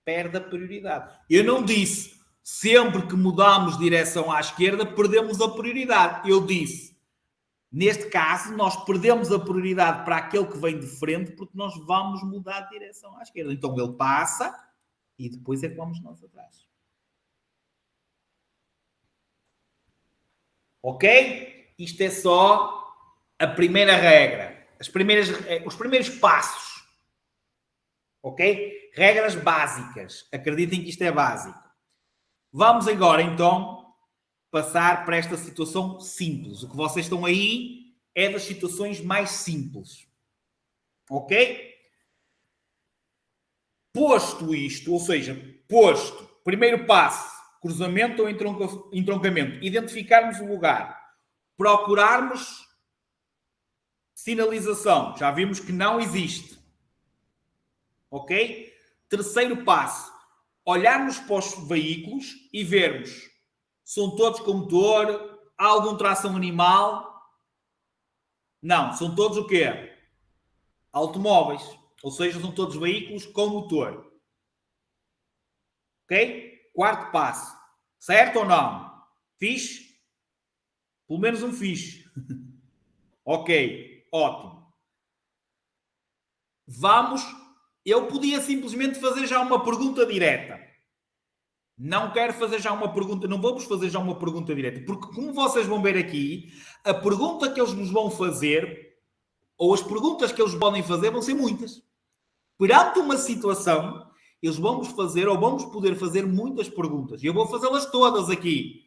Speaker 1: perde a prioridade. Eu não disse sempre que mudamos de direção à esquerda perdemos a prioridade. Eu disse, neste caso, nós perdemos a prioridade para aquele que vem de frente porque nós vamos mudar de direção à esquerda. Então ele passa e depois é que vamos nós atrás. Ok? Isto é só a primeira regra. Os primeiros passos. Ok? Regras básicas. Acreditem que isto é básico. Vamos agora, então, passar para esta situação simples. O que vocês estão aí é das situações mais simples. Ok? Posto isto, ou seja, posto, primeiro passo, cruzamento ou entroncamento, identificarmos o lugar, procurarmos sinalização, já vimos que não existe. Ok? Terceiro passo, olharmos para os veículos e vermos, são todos com motor, há algum tração animal? Não, são todos o quê? Automóveis, ou seja, são todos veículos com motor. Ok? Quarto passo, certo ou não? Fixe? Pelo menos um fixe. Ok, ótimo. Vamos, eu podia simplesmente fazer já uma pergunta direta. Não quero fazer já uma pergunta, não vamos fazer já uma pergunta direta, porque como vocês vão ver aqui, a pergunta que eles nos vão fazer, ou as perguntas que eles podem fazer, vão ser muitas. Perante uma situação, eles vão-nos fazer, ou vamos poder fazer muitas perguntas. E eu vou fazê-las todas aqui.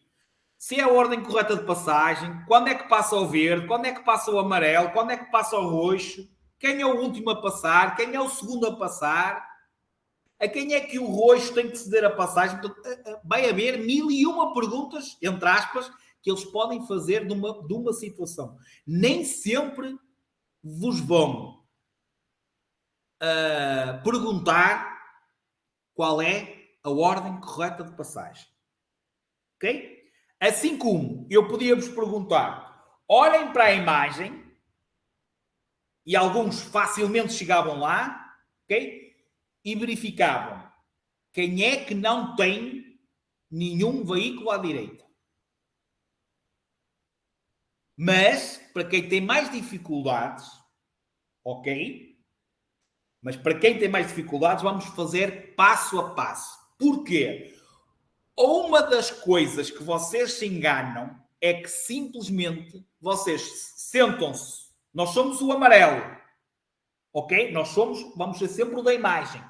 Speaker 1: Se é a ordem correta de passagem, quando é que passa o verde, quando é que passa o amarelo, quando é que passa o roxo, quem é o último a passar, quem é o segundo a passar, a quem é que o roxo tem que ceder a passagem. Portanto, vai haver 1001 perguntas, entre aspas, que eles podem fazer de uma situação. Nem sempre vos vão perguntar qual é a ordem correta de passagem. Ok? Assim como eu podia vos perguntar, olhem para a imagem, e alguns facilmente chegavam lá, ok? E verificavam quem é que não tem nenhum veículo à direita. Mas, para quem tem mais dificuldades, ok? Mas para quem tem mais dificuldades, vamos fazer passo a passo. Porquê? Uma das coisas que vocês se enganam é que simplesmente vocês sentam-se. Nós somos o amarelo, ok? Nós somos, vamos ser sempre o da imagem.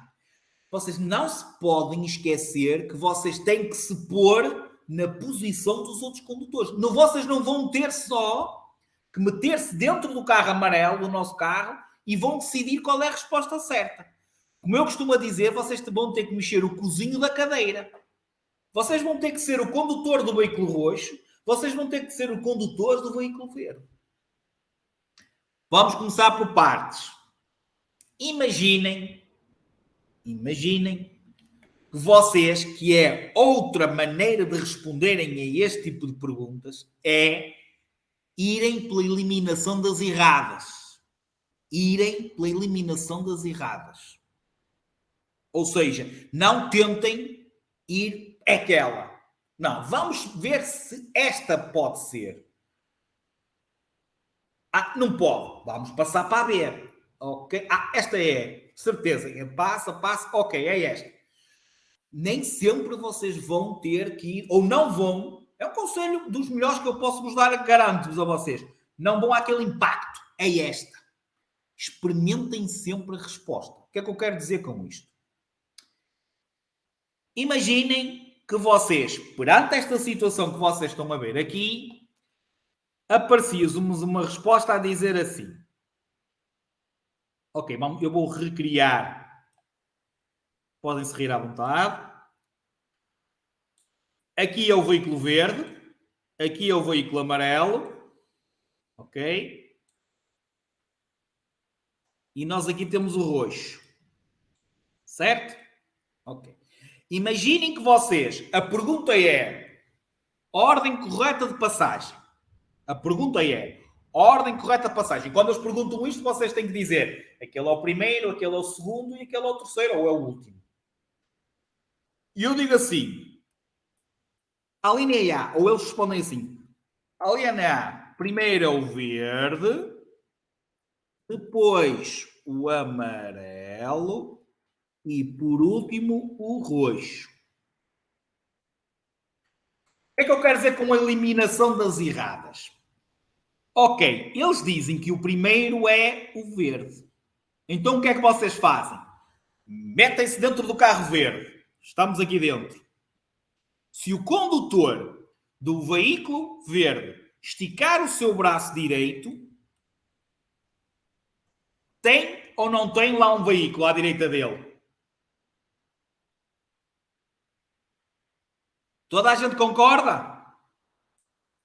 Speaker 1: Vocês não se podem esquecer que vocês têm que se pôr na posição dos outros condutores. Não, vocês não vão ter só que meter-se dentro do carro amarelo, do nosso carro, e vão decidir qual é a resposta certa. Como eu costumo dizer, vocês vão ter que mexer o cozinho da cadeira. Vocês vão ter que ser o condutor do veículo roxo, vocês vão ter que ser o condutor do veículo verde. Vamos começar por partes. Imaginem que vocês, que é outra maneira de responderem a este tipo de perguntas, é irem pela eliminação das erradas. Irem pela eliminação das erradas. Ou seja, não tentem ir aquela. Não, vamos ver se esta pode ser. Ah, não pode. Vamos passar para a B. Ok? Ah, esta é. Certeza. Passa. Ok, é esta. Nem sempre vocês vão ter que ir, ou não vão. É um conselho dos melhores que eu posso vos dar, garanto-vos a vocês. Não vão àquele impacto. É esta. Experimentem sempre a resposta. O que é que eu quero dizer com isto? Imaginem que vocês, perante esta situação que vocês estão a ver aqui, aparecia-vos uma resposta a dizer assim. Ok, eu vou recriar. Podem se rir à vontade. Aqui é o veículo verde. Aqui é o veículo amarelo. Ok? E nós aqui temos o roxo. Certo? Ok. Imaginem que vocês... A pergunta é... Ordem correta de passagem. A pergunta é... Ordem correta de passagem. Quando eles perguntam isto, vocês têm que dizer... Aquele é o primeiro, aquele é o segundo e aquele é o terceiro ou é o último. E eu digo assim... A linha A, ou eles respondem assim... A linha A, primeiro é o verde... Depois o amarelo e por último o roxo. O que é que eu quero dizer com a eliminação das erradas? Ok, eles dizem que o primeiro é o verde. Então o que é que vocês fazem? Metem-se dentro do carro verde. Estamos aqui dentro. Se o condutor do veículo verde esticar o seu braço direito, tem ou não tem lá um veículo à direita dele? Toda a gente concorda?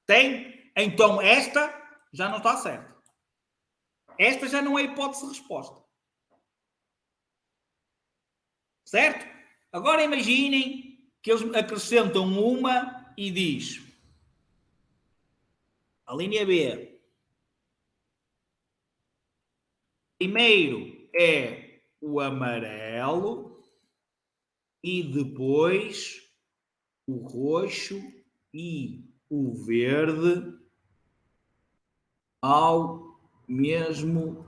Speaker 1: Tem? Então esta já não está certa. Esta já não é hipótese de resposta. Certo? Agora imaginem que eles acrescentam uma e diz a linha B. Primeiro é o amarelo e depois o roxo e o verde ao mesmo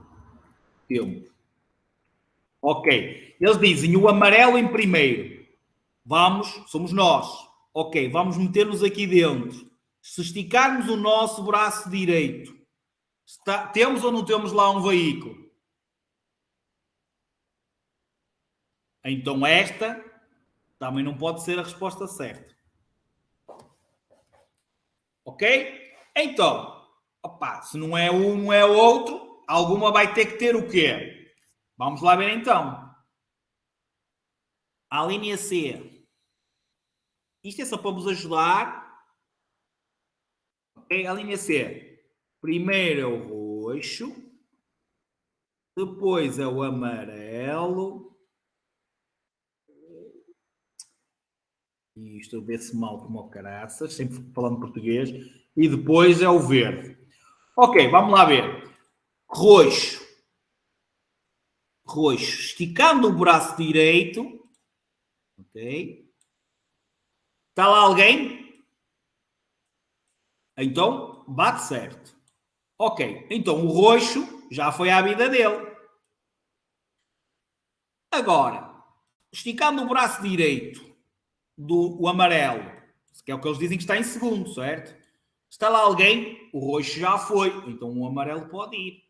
Speaker 1: tempo. Ok. Eles dizem o amarelo em primeiro. Vamos, somos nós. Ok, vamos meter-nos aqui dentro. Se esticarmos o nosso braço direito, temos ou não temos lá um veículo? Então esta também não pode ser a resposta certa. Ok? Então, opa, se não é um, não é o outro, alguma vai ter que ter o quê? Vamos lá ver então. A linha C. Isto é só para vos ajudar. Ok? A linha C. Primeiro é o roxo. Depois é o amarelo. E isto vê-se mal como o caraças, sempre falando português. E depois é o verde. Ok, vamos lá ver. Roxo. Roxo. Esticando o braço direito. Ok. Está lá alguém? Então, bate certo. Ok, então o roxo já foi à vida dele. Agora, esticando o braço direito do amarelo, que é o que eles dizem que está em segundo, certo? Está lá alguém? O roxo já foi, então o amarelo pode ir.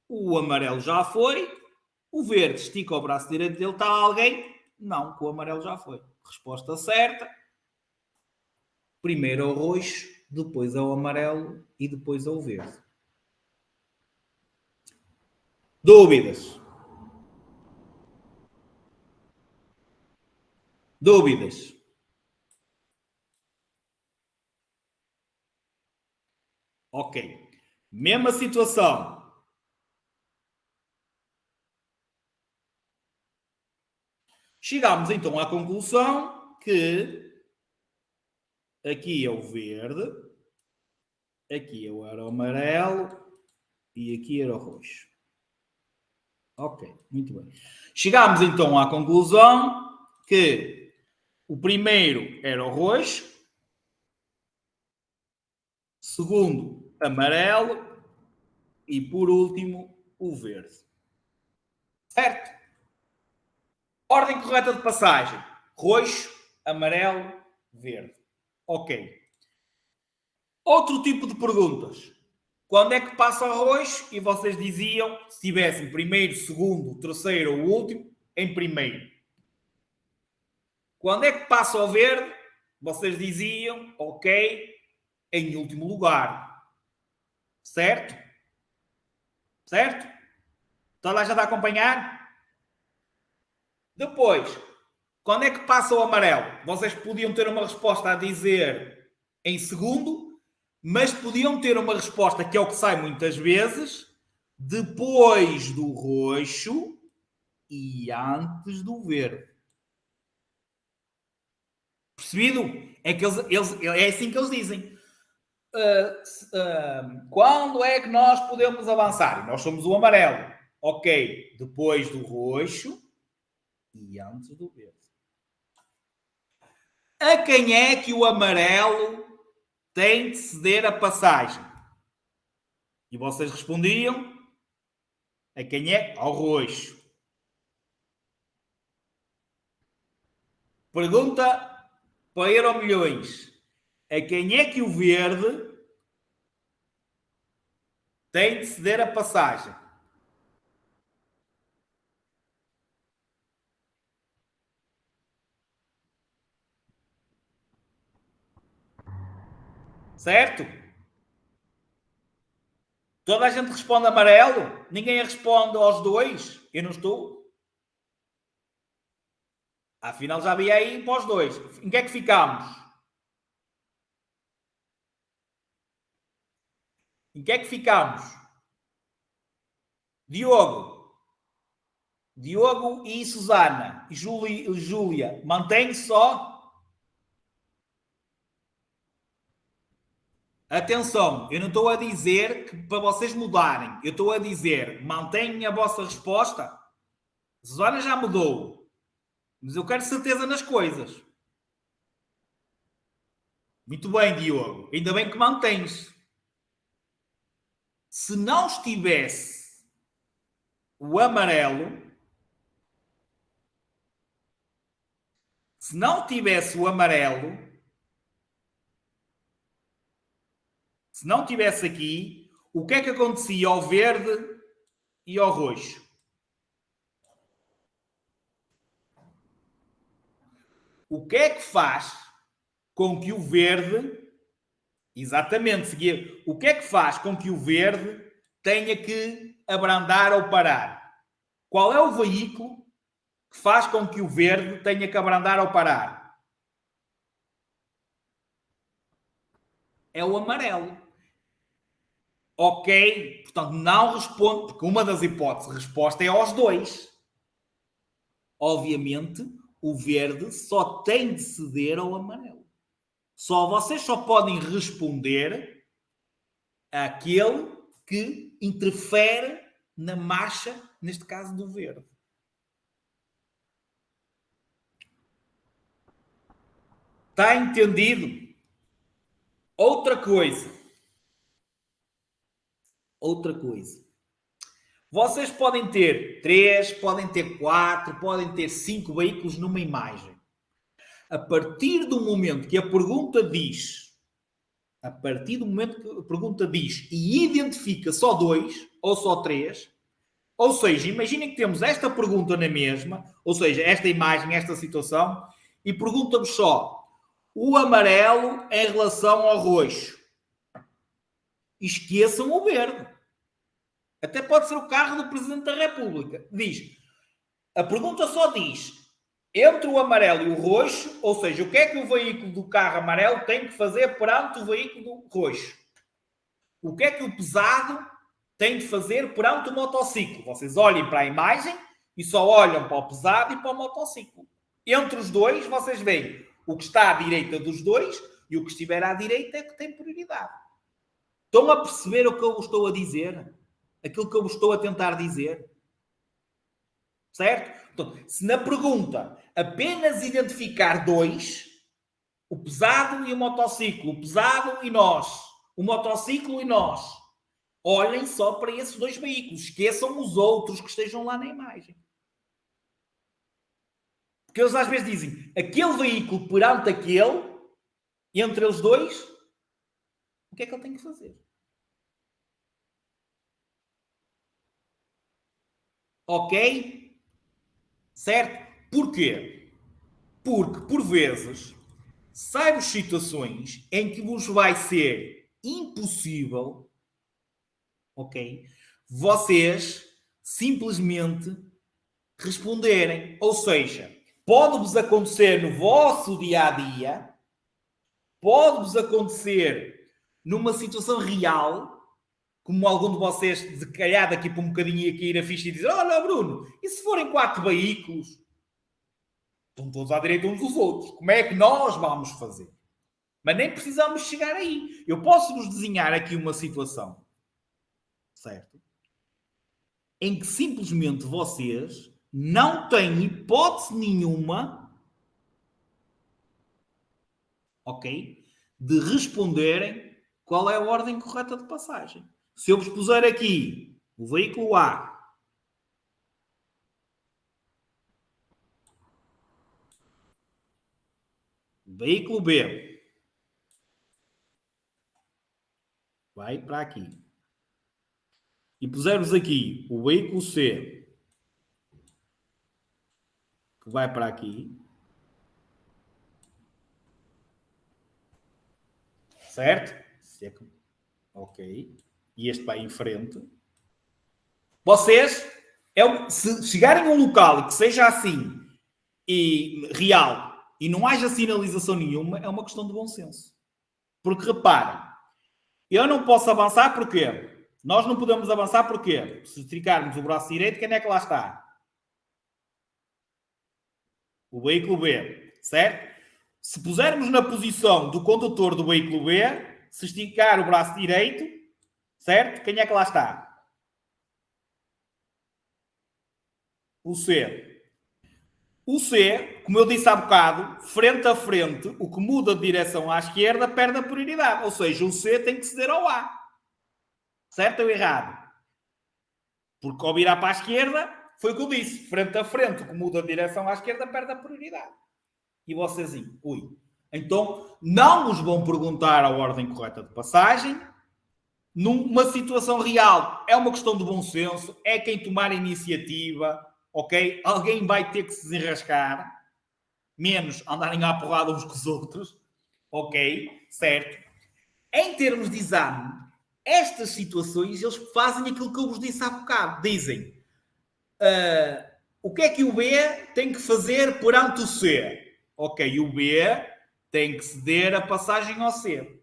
Speaker 1: O amarelo já foi, o verde estica o braço direito dele, está lá alguém? Não, o amarelo já foi. Resposta certa. Primeiro é o roxo, depois é o amarelo e depois é o verde. Dúvidas? Dúvidas? Ok. Mesma situação. Chegamos então à conclusão que aqui é o verde, aqui era o amarelo e aqui era o roxo. Ok, muito bem. Chegámos então à conclusão que o primeiro era o roxo, segundo, amarelo e por último, o verde. Certo? Ordem correta de passagem: roxo, amarelo, verde. Ok. Outro tipo de perguntas. Quando é que passa o roxo? E vocês diziam, se tivessem primeiro, segundo, terceiro ou último, em primeiro. Quando é que passa o verde? Vocês diziam, ok, em último lugar. Certo? Certo? Então lá já está a acompanhar? Depois, quando é que passa o amarelo? Vocês podiam ter uma resposta a dizer em segundo, mas podiam ter uma resposta, que é o que sai muitas vezes, depois do roxo e antes do verde. Percebido? É que é assim que eles dizem. Quando é que nós podemos avançar? Nós somos o amarelo. Ok, depois do roxo e antes do verde. A quem é que o amarelo tem de ceder a passagem? E vocês respondiam: a quem é? Ao roxo. Pergunta para Euro Milhões: a quem é que o verde tem de ceder a passagem? Certo? Toda a gente responde amarelo? Ninguém responde aos dois? Eu não estou? Afinal, já vi aí para os dois. Em que é que ficamos? Em que é que ficamos? Diogo. Diogo e Susana. Júlia. Mantém só. Atenção, eu não estou a dizer que para vocês mudarem. Eu estou a dizer, mantenham a vossa resposta. Susana já mudou. Mas eu quero certeza nas coisas. Muito bem, Diogo. Ainda bem que mantens. Se não estivesse o amarelo, se não tivesse o amarelo, se não tivesse aqui, o que é que acontecia ao verde e ao roxo? O que é que faz com que o verde, exatamente, seguir, o que é que faz com que o verde tenha que abrandar ou parar? Qual é o veículo que faz com que o verde tenha que abrandar ou parar? É o amarelo. Ok, portanto, não responde, porque uma das hipóteses de resposta é aos dois. Obviamente, o verde só tem de ceder ao amarelo. Vocês só podem responder àquele que interfere na marcha, neste caso do verde. Está entendido? Outra coisa. Vocês podem ter 3, podem ter 4, podem ter 5 veículos numa imagem. A partir do momento que a pergunta diz, e identifica só 2 ou só 3, ou seja, imaginem que temos esta pergunta na mesma, ou seja, esta imagem, esta situação, e pergunta-vos só o amarelo em relação ao roxo. Esqueçam o verde. Até pode ser o carro do Presidente da República. A pergunta só diz, entre o amarelo e o roxo, ou seja, o que é que o veículo do carro amarelo tem que fazer perante o veículo do roxo? O que é que o pesado tem de fazer perante o motociclo? Vocês olhem para a imagem e só olham para o pesado e para o motociclo. Entre os dois, vocês veem o que está à direita dos dois e o que estiver à direita é que tem prioridade. Estão a perceber o que eu vos estou a dizer? Aquilo que eu vos estou a tentar dizer? Certo? Então, se na pergunta apenas identificar 2, o pesado e o motociclo, o pesado e nós, o motociclo e nós, olhem só para esses 2 veículos, esqueçam os outros que estejam lá na imagem. Porque eles às vezes dizem, aquele veículo perante aquele, entre eles 2, o que é que ele tem que fazer? Ok? Certo? Porquê? Porque, por vezes, sai-vos situações em que vos vai ser impossível, ok? Vocês simplesmente responderem. Ou seja, pode-vos acontecer no vosso dia-a-dia, pode-vos acontecer numa situação real, como algum de vocês, de calhar daqui para um bocadinho ia cair a ficha e dizer: olha, Bruno, e se forem 4 veículos? Estão todos à direita uns dos outros. Como é que nós vamos fazer? Mas nem precisamos chegar aí. Eu posso-vos desenhar aqui uma situação, certo? Em que simplesmente vocês não têm hipótese nenhuma, ok, de responderem qual é a ordem correta de passagem. Se eu vos puser aqui o veículo A, o veículo B, vai para aqui, e pusermos aqui o veículo C, que vai para aqui, certo? Ok. E este vai em frente. Vocês, se chegarem a um local que seja assim e real e não haja sinalização nenhuma, é uma questão de bom senso. Porque reparem, eu não posso avançar porquê? Nós não podemos avançar porquê? Se esticarmos o braço direito, quem é que lá está? O veículo B, certo? Se pusermos na posição do condutor do veículo B, se esticar o braço direito, certo? Quem é que lá está? O C. O C, como eu disse há bocado, frente a frente, o que muda de direção à esquerda perde a prioridade. Ou seja, o C tem que ceder ao A. Certo ou errado? Porque ao virar para a esquerda, foi o que eu disse. Frente a frente, o que muda de direção à esquerda perde a prioridade. E vocês, ui. Então, não nos vão perguntar a ordem correta de passagem. Numa situação real, é uma questão de bom senso. É quem tomar a iniciativa, ok? Alguém vai ter que se desenrascar. Menos andarem à porrada uns com os outros. Ok? Certo? Em termos de exame, estas situações, eles fazem aquilo que eu vos disse há bocado. Dizem, o que é que o B tem que fazer perante o C? Ok, o B tem que ceder a passagem ao C.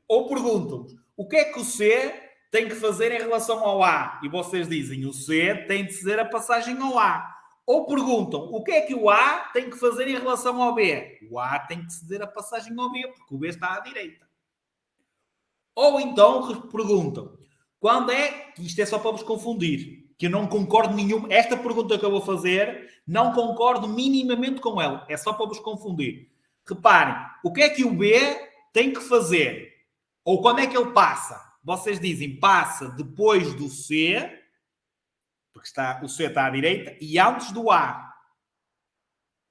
Speaker 1: Ou perguntam-vos, o que é que o C tem que fazer em relação ao A? E vocês dizem, o C tem de ceder a passagem ao A. Ou perguntam, o que é que o A tem que fazer em relação ao B? O A tem que ceder a passagem ao B, porque o B está à direita. Ou então perguntam, quando é, isto é só para vos confundir, que eu não concordo nenhum, esta pergunta que eu vou fazer, não concordo minimamente com ela, é só para vos confundir. Reparem, o que é que o B tem que fazer? Ou quando é que ele passa? Vocês dizem, passa depois do C, porque o C está à direita, e antes do A.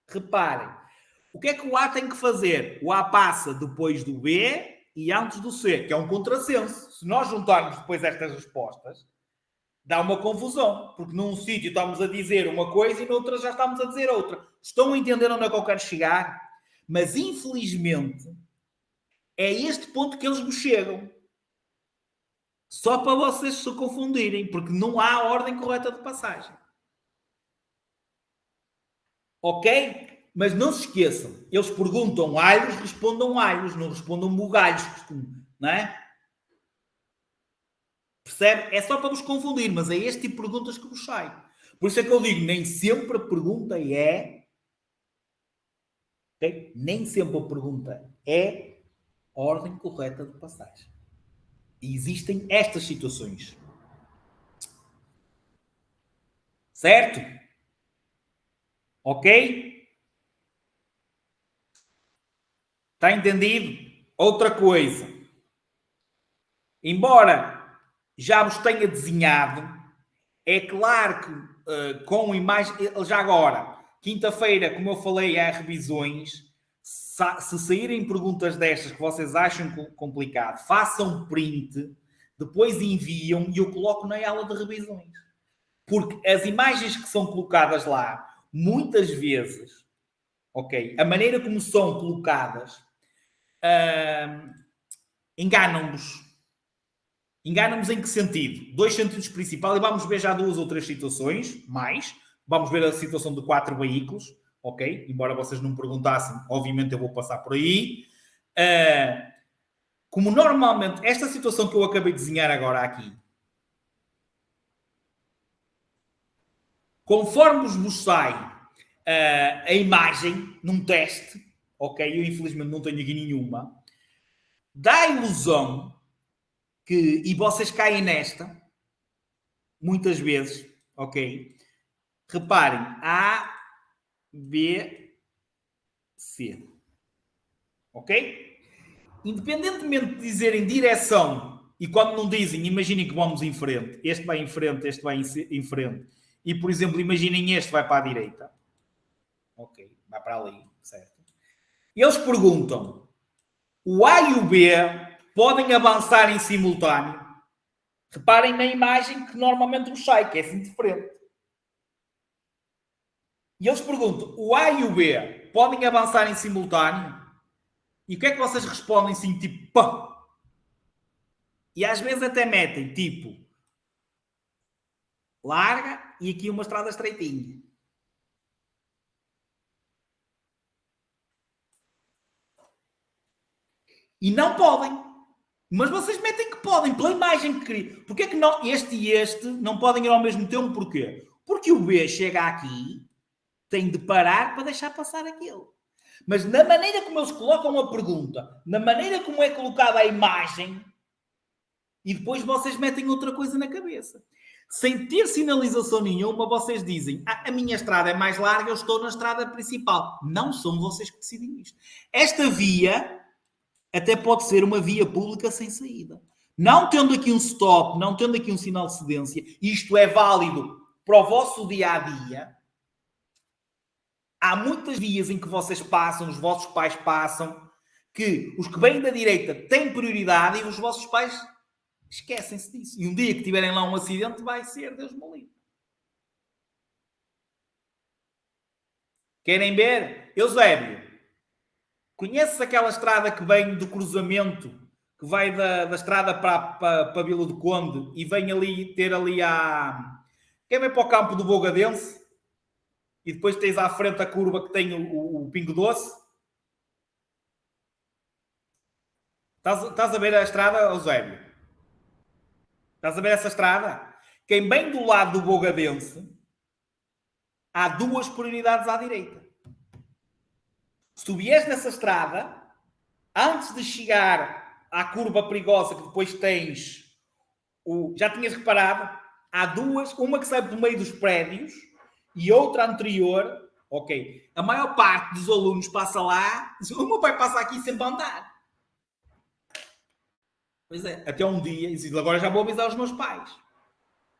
Speaker 1: Reparem, o que é que o A tem que fazer? O A passa depois do B e antes do C, que é um contrassenso. Se nós juntarmos depois estas respostas, dá uma confusão, porque num sítio estamos a dizer uma coisa e noutra já estamos a dizer outra. Estão a entender onde é que eu quero chegar? Mas, infelizmente, é este ponto que eles me chegam. Só para vocês se confundirem, porque não há ordem correta de passagem. Ok? Mas não se esqueçam, eles perguntam alhos, respondam alhos, não respondam bugalhos, não é? Percebe? É só para vos confundir, mas é este tipo de perguntas que vos sai. Por isso é que eu digo, nem sempre a pergunta é... Okay? Nem sempre a pergunta é a ordem correta de passagem. E existem estas situações. Certo? Ok? Está entendido? Outra coisa. Embora já vos tenha desenhado, é claro que com imagem... Já agora, quinta-feira, como eu falei, há revisões. Se saírem perguntas destas que vocês acham complicado, façam print, depois enviam e eu coloco na aula de revisões. Porque as imagens que são colocadas lá, muitas vezes, ok, a maneira como são colocadas, enganam-nos. Enganam-nos em que sentido? 2 sentidos principais, e vamos ver já 2 ou 3 situações, mais. Vamos ver a situação de 4 veículos, ok? Embora vocês não perguntassem, obviamente eu vou passar por aí. Como normalmente, esta situação que eu acabei de desenhar agora aqui, conforme vos sai a imagem num teste, ok? Eu infelizmente não tenho aqui nenhuma, dá a ilusão que, e vocês caem nesta, muitas vezes, ok? Reparem, A, B, C, ok? Independentemente de dizerem direção, e quando não dizem, imaginem que vamos em frente, este vai em frente, este vai em frente, e por exemplo, imaginem este vai para a direita, ok, vai para ali, certo? Eles perguntam, o A e o B podem avançar em simultâneo? Reparem na imagem que normalmente nos sai, que é assim de frente. E eles perguntam, o A e o B podem avançar em simultâneo? E o que é que vocês respondem assim, tipo, pá? E às vezes até metem, tipo, larga e aqui uma estrada estreitinha. E não podem. Mas vocês metem que podem, pela imagem que queriam. Porquê é que não, este e este não podem ir ao mesmo tempo? Porquê? Porque o B chega aqui, tem de parar para deixar passar aquilo. Mas na maneira como eles colocam a pergunta, na maneira como é colocada a imagem, e depois vocês metem outra coisa na cabeça. Sem ter sinalização nenhuma, vocês dizem, a minha estrada é mais larga, eu estou na estrada principal. Não são vocês que decidem isto. Esta via até pode ser uma via pública sem saída. Não tendo aqui um stop, não tendo aqui um sinal de cedência, isto é válido para o vosso dia-a-dia, há muitas vias em que vocês passam, os vossos pais passam, que os que vêm da direita têm prioridade e os vossos pais esquecem-se disso. E um dia que tiverem lá um acidente, vai ser Deus me livre. Querem ver? Eusébio, conheces aquela estrada que vem do cruzamento, que vai da estrada para Vila do Conde e vem ali ter ali a... Quem vem para o campo do Bogadense? E depois tens à frente a curva que tem o Pingo Doce? Estás a ver a estrada, Eusébio? Estás a ver essa estrada? Quem vem do lado do Bogadense, há duas prioridades à direita. Se tu vieres nessa estrada, antes de chegar à curva perigosa que depois tens, já tinhas reparado, há duas, uma que sai do meio dos prédios e outra anterior, ok. A maior parte dos alunos passa lá, o meu pai passa aqui sempre a andar. Pois é, até um dia, e agora já vou avisar os meus pais.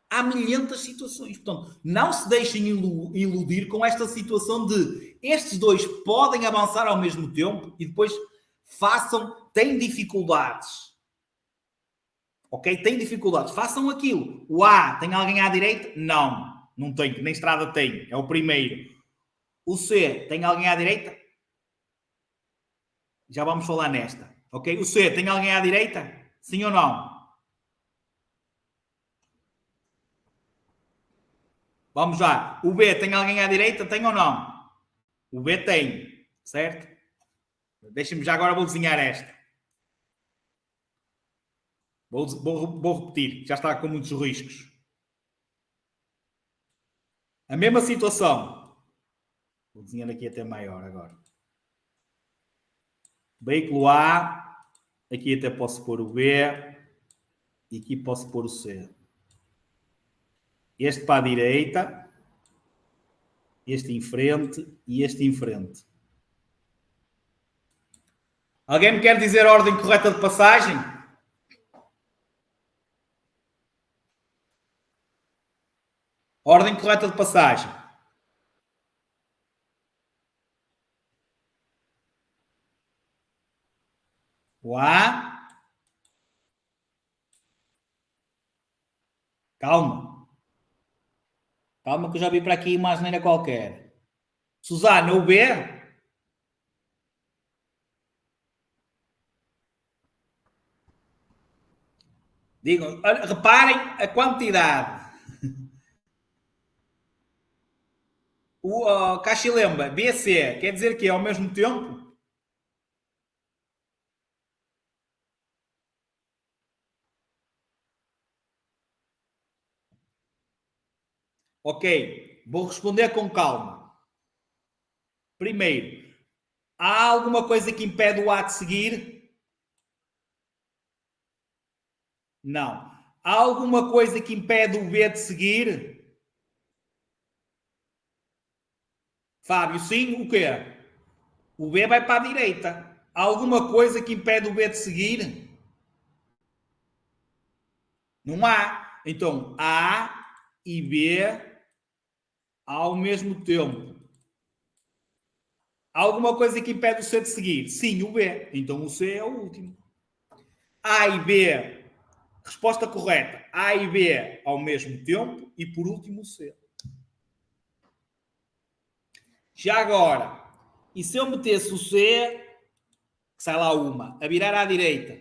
Speaker 1: Há milhentas situações. Portanto, não se deixem iludir com esta situação de estes dois podem avançar ao mesmo tempo e depois têm dificuldades. Ok? Têm dificuldades. Façam aquilo. O A, tem alguém à direita? Não. Não tem, nem estrada tem. É o primeiro. O C, tem alguém à direita? Já vamos falar nesta. Ok? O C, tem alguém à direita? Sim ou não? Vamos lá. O B, tem alguém à direita? Tem ou não? O B tem. Certo? Deixa-me já agora vou desenhar esta. Vou repetir, já está com muitos riscos. A mesma situação. Vou desenhar aqui até maior agora. Veículo A, aqui até posso pôr o B, e aqui posso pôr o C. Este para a direita, este em frente e este em frente. Alguém me quer dizer a ordem correta de passagem? Ordem correta de passagem. O A. Calma. Calma que eu já vi para aqui uma asneira qualquer. Susana, o B. Digam, reparem a quantidade. O Caxilemba, BC, quer dizer que é ao mesmo tempo? Ok, vou responder com calma. Primeiro, há alguma coisa que impede o A de seguir? Não. Há alguma coisa que impede o B de seguir? Fábio, sim, o quê? O B vai para a direita. Há alguma coisa que impede o B de seguir? Não há. Então, A e B ao mesmo tempo. Há alguma coisa que impede o C de seguir? Sim, o B. Então o C é o último. A e B. Resposta correta. A e B ao mesmo tempo. E por último o C. Já agora, e se eu metesse o C, que sai lá uma, a virar à direita?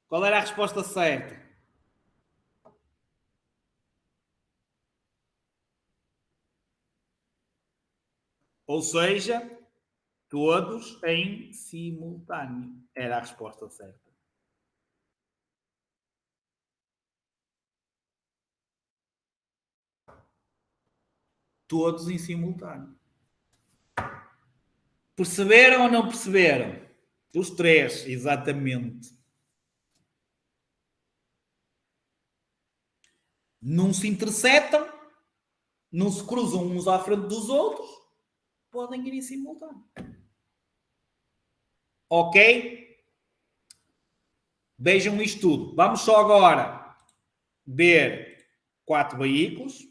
Speaker 1: Qual era a resposta certa? Ou seja, todos em simultâneo. Era a resposta certa. Todos em simultâneo. Perceberam ou não perceberam? Os três, exatamente. Não se interceptam, não se cruzam uns à frente dos outros, podem ir em simultâneo. Ok? Vejam isto tudo. Vamos só agora ver 4 veículos,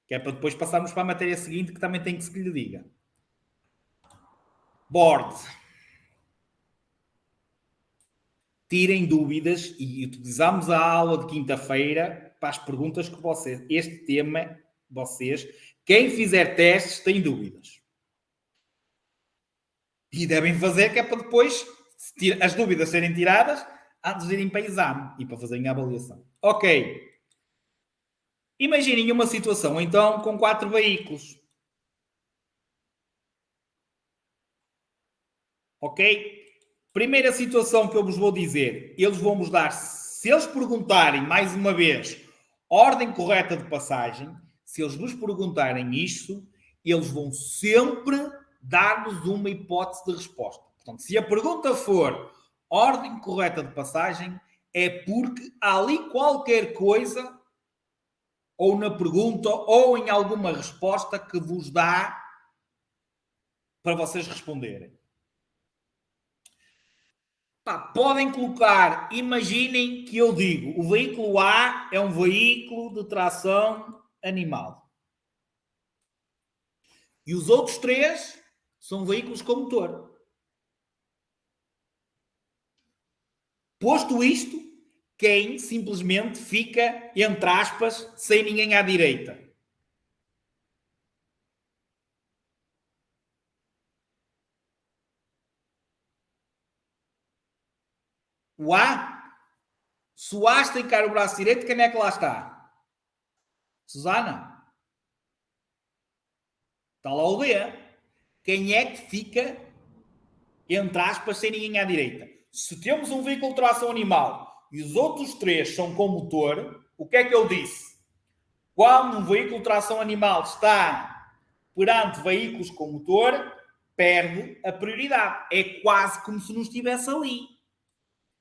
Speaker 1: que é para depois passarmos para a matéria seguinte, que também tem que se lhe diga. Board. Tirem dúvidas e utilizamos a aula de quinta-feira para as perguntas que vocês... Este tema, vocês... Quem fizer testes tem dúvidas. E devem fazer, que é para depois as dúvidas serem tiradas antes de irem para exame e para fazerem a avaliação. Ok. Imaginem uma situação, então, com 4 veículos. Ok? Primeira situação que eu vos vou dizer. Eles vão-vos dar, se eles perguntarem, mais uma vez, ordem correta de passagem, se eles vos perguntarem isso, eles vão sempre dar-vos uma hipótese de resposta. Portanto, se a pergunta for ordem correta de passagem, é porque há ali qualquer coisa, ou na pergunta, ou em alguma resposta que vos dá para vocês responderem. Pá, podem colocar, imaginem que eu digo, o veículo A é um veículo de tração animal. E os outros 3 são veículos com motor. Posto isto, quem simplesmente fica, entre aspas, sem ninguém à direita? O A? Se o A esticar o braço direito, quem é que lá está? Susana? Está lá o D. Quem é que fica, entre aspas, sem ninguém à direita? Se temos um veículo de tração animal e os outros 3 são com motor, o que é que eu disse? Quando um veículo de tração animal está perante veículos com motor, perde a prioridade. É quase como se não estivesse ali.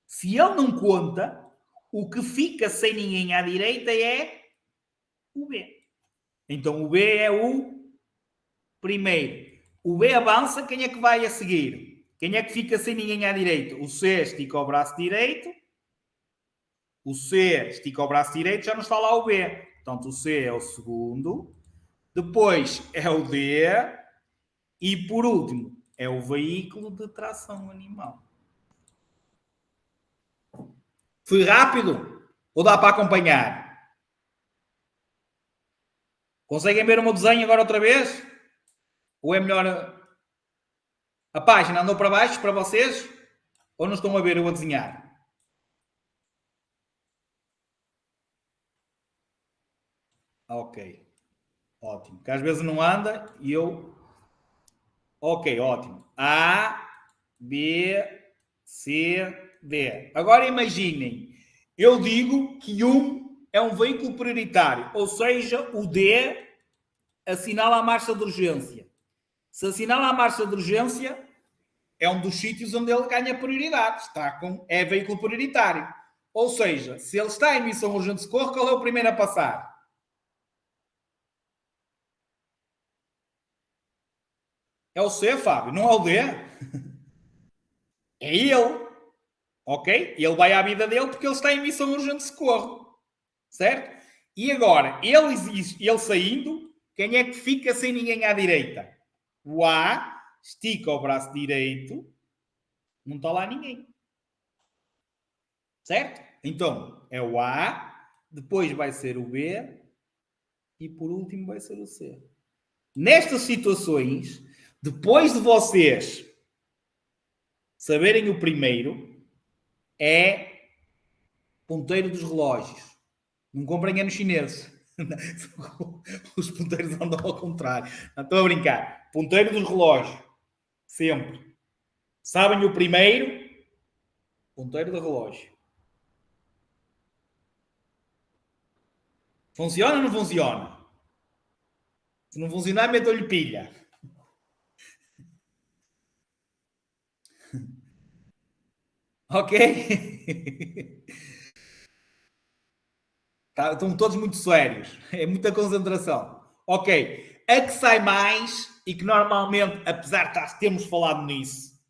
Speaker 1: Se ele não conta, o que fica sem ninguém à direita é o B. Então o B é o primeiro. O B avança, quem é que vai a seguir? Quem é que fica sem ninguém à direita? O C estica o braço direito. O C estica o braço direito, já não está lá o B. Portanto, o C é o segundo. Depois é o D. E, por último, é o veículo de tração animal. Fui rápido? Ou dá para acompanhar? Conseguem ver o meu desenho agora outra vez? Ou é melhor... A página andou para baixo para vocês? Ou não estão a ver eu a desenhar? Ok. Ótimo. Que às vezes não anda e eu... Ok, ótimo. A, B, C, D. Agora imaginem, eu digo que é um veículo prioritário, ou seja, o D assinala a marcha de urgência. Se assinala a marcha de urgência, é um dos sítios onde ele ganha prioridade. É veículo prioritário. Ou seja, se ele está em missão urgente de socorro, qual é o primeiro a passar? É o C, Fábio, não é o D. É ele. Ok? Ele vai à vida dele porque ele está em missão urgente de socorro. Certo? E agora, ele saindo, quem é que fica sem ninguém à direita? O A estica o braço direito, não está lá ninguém. Certo? Então, é o A, depois vai ser o B e por último vai ser o C. Nestas situações, depois de vocês saberem o primeiro, é ponteiro dos relógios. Não comprem é nos chineses. Os ponteiros andam ao contrário. Não estou a brincar. Ponteiro dos relógios. Sempre. Sabem o primeiro? Ponteiro do relógio. Funciona ou não funciona? Se não funcionar, metam-lhe pilha. Ok? Tá, estão todos muito sérios. É muita concentração. Ok. A que sai mais e que normalmente, apesar de termos falado nisso,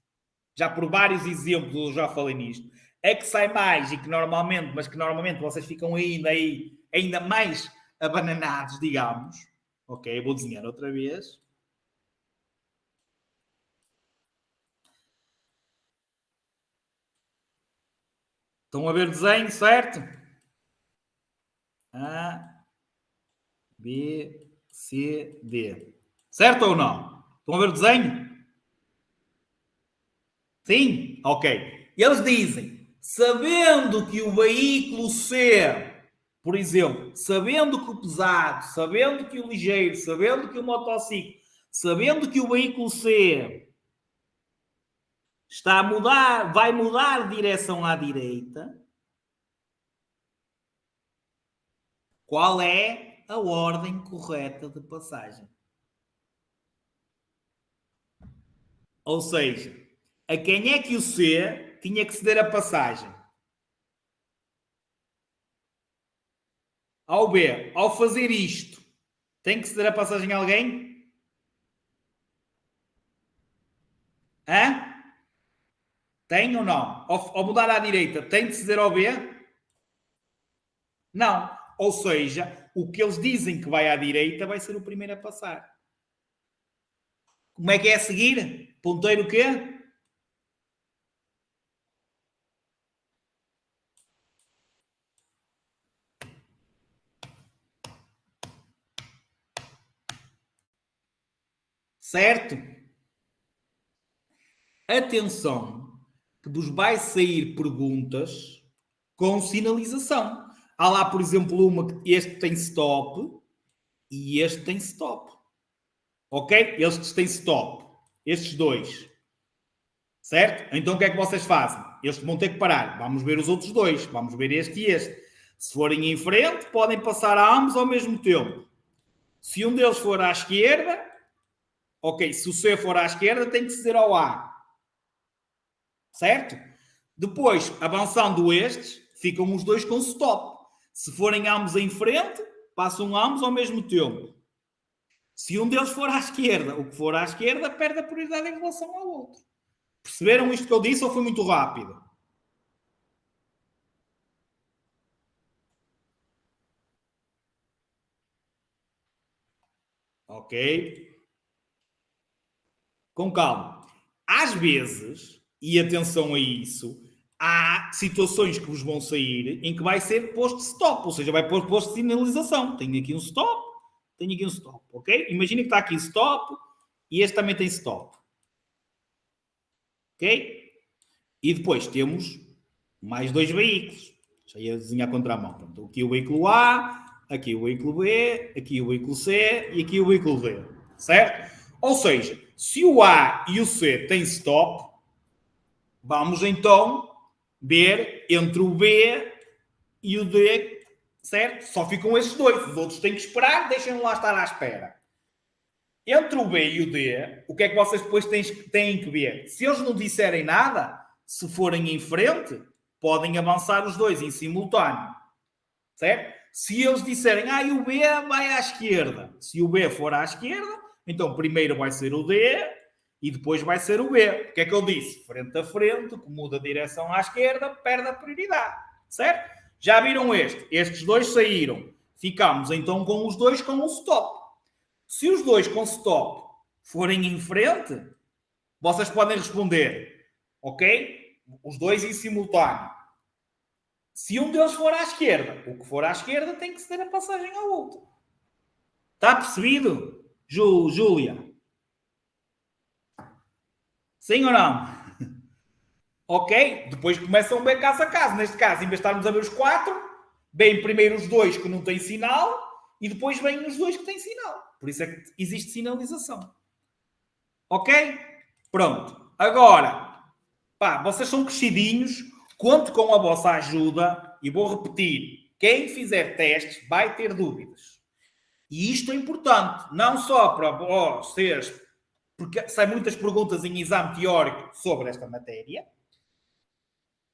Speaker 1: já por vários exemplos eu já falei nisto, a que sai mais e que normalmente, mas que normalmente vocês ficam ainda mais abananados, digamos. Ok, vou desenhar outra vez. Estão a ver o desenho, certo? A, B, C, D. Certo ou não? Estão a ver o desenho? Sim? Ok. Eles dizem, sabendo que o veículo C, por exemplo, sabendo que o pesado, sabendo que o ligeiro, sabendo que o motociclo, sabendo que o veículo C está a mudar, vai mudar de direção à direita, qual é a ordem correta de passagem? Ou seja, a quem é que o C tinha que ceder a passagem? Ao B, ao fazer isto, tem que ceder a passagem a alguém? Hã? Tem ou não? Ao mudar à direita, tem de ceder ao B? Não. Ou seja, o que eles dizem que vai à direita vai ser o primeiro a passar. Como é que é a seguir? Ponteiro o quê? Certo? Atenção, que vos vai sair perguntas com sinalização. Há lá, por exemplo, uma que este tem stop e este tem stop. Ok? Estes têm stop. Estes dois. Certo? Então o que é que vocês fazem? Estes vão ter que parar. Vamos ver os outros dois. Vamos ver este e este. Se forem em frente, podem passar a ambos ao mesmo tempo. Se um deles for à esquerda, ok. Se o C for à esquerda, tem que ceder ao A. Certo? Depois, avançando estes, ficam os dois com stop. Se forem ambos em frente, passam ambos ao mesmo tempo. Se um deles for à esquerda, o que for à esquerda perde a prioridade em relação ao outro. Perceberam isto que eu disse ou foi muito rápido? Ok? Com calma. Às vezes, e atenção a isso, há situações que vos vão sair em que vai ser posto stop, ou seja, vai pôr posto de sinalização. Tenho aqui um stop, tenho aqui um stop, ok? Imagina que está aqui stop e este também tem stop. Ok? E depois temos mais dois veículos. Já ia desenhar contra a mão. Portanto, aqui o veículo A, aqui o veículo B, aqui o veículo C e aqui o veículo D. Certo? Ou seja, se o A e o C têm stop, vamos então ver entre o B e o D, certo? Só ficam esses dois. Os outros têm que esperar, deixem-no lá estar à espera. Entre o B e o D, o que é que vocês depois têm que ver? Se eles não disserem nada, se forem em frente, podem avançar os dois em simultâneo. Certo? Se eles disserem, e o B vai à esquerda. Se o B for à esquerda, então primeiro vai ser o D e depois vai ser o B. O que é que eu disse? Frente a frente, que muda a direção à esquerda, perde a prioridade. Certo? Já viram este? Estes dois saíram. Ficamos então com os dois com o stop. Se os dois com stop forem em frente, vocês podem responder, ok? Os dois em simultâneo. Se um deles for à esquerda, o que for à esquerda tem que ceder a passagem ao outro. Está percebido, Júlia? Sim ou não? Ok? Depois começam a ver caso a caso. Neste caso, em vez de estarmos a ver os 4, vêm primeiro os 2 que não têm sinal e depois vêm os 2 que têm sinal. Por isso é que existe sinalização. Ok? Pronto. Agora, vocês são crescidinhos, conto com a vossa ajuda e vou repetir. Quem fizer testes vai ter dúvidas. E isto é importante, não só para vocês, porque saem muitas perguntas em exame teórico sobre esta matéria,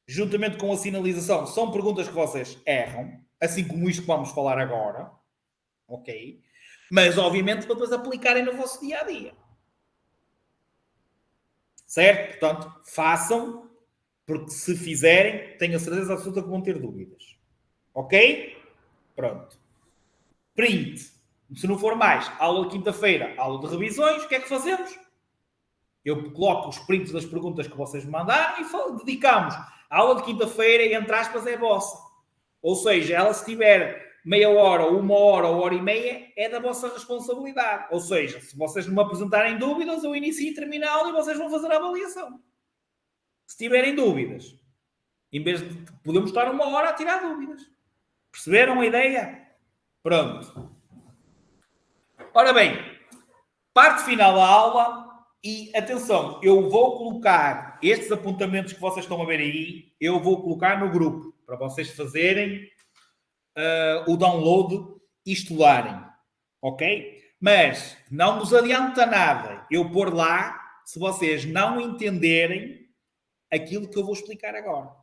Speaker 1: juntamente com a sinalização, são perguntas que vocês erram, assim como isto que vamos falar agora, ok? Mas, obviamente, para depois aplicarem no vosso dia-a-dia. Certo? Portanto, façam, porque se fizerem, tenho a certeza absoluta que vão ter dúvidas. Ok? Pronto. Print. Se não for mais, aula de quinta-feira, aula de revisões, o que é que fazemos? Eu coloco os prints das perguntas que vocês me mandaram e dedicamos. A aula de quinta-feira, entre aspas, é vossa. Ou seja, ela se tiver meia hora, uma hora ou hora e meia, é da vossa responsabilidade. Ou seja, se vocês não me apresentarem dúvidas, eu inicio e termino a aula e vocês vão fazer a avaliação. Se tiverem dúvidas, em vez de podemos estar uma hora a tirar dúvidas. Perceberam a ideia? Pronto. Ora bem, parte final da aula e atenção, eu vou colocar estes apontamentos que vocês estão a ver aí, eu vou colocar no grupo para vocês fazerem o download e estudarem, ok? Mas não nos adianta nada eu pôr lá se vocês não entenderem aquilo que eu vou explicar agora.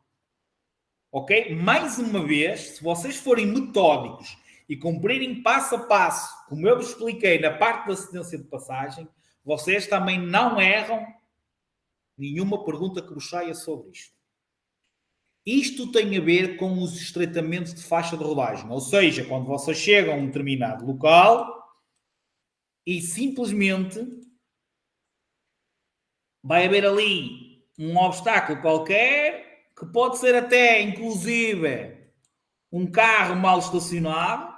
Speaker 1: Ok? Mais uma vez, se vocês forem metódicos e cumprirem passo a passo, como eu vos expliquei na parte da cedência de passagem, vocês também não erram nenhuma pergunta que vos saia sobre isto. Isto tem a ver com os estreitamentos de faixa de rodagem, ou seja, quando vocês chegam a um determinado local e simplesmente vai haver ali um obstáculo qualquer, que pode ser até, inclusive, um carro mal estacionado,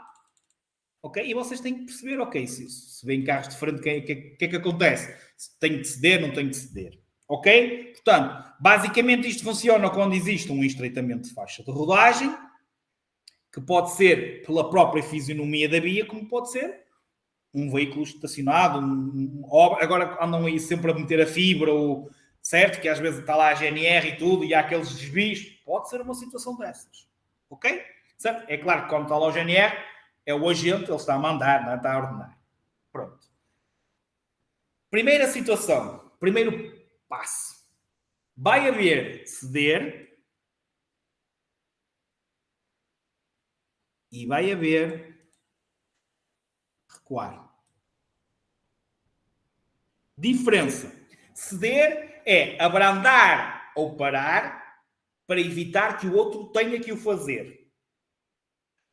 Speaker 1: ok? E vocês têm que perceber, ok, se vêm carros de frente, o que é que acontece? Tem que ceder, não tem que ceder, ok? Portanto, basicamente isto funciona quando existe um estreitamento de faixa de rodagem, que pode ser pela própria fisionomia da via, como pode ser um veículo estacionado, agora andam aí sempre a meter a fibra, certo? Que às vezes está lá a GNR e tudo, e há aqueles desvios. Pode ser uma situação dessas, ok? Certo? É claro que quando está lá o GNR, é o agente, ele está a mandar, não é? Está a ordenar. Pronto. Primeira situação, primeiro passo. Vai haver ceder e vai haver recuar. Diferença. Ceder é abrandar ou parar para evitar que o outro tenha que o fazer.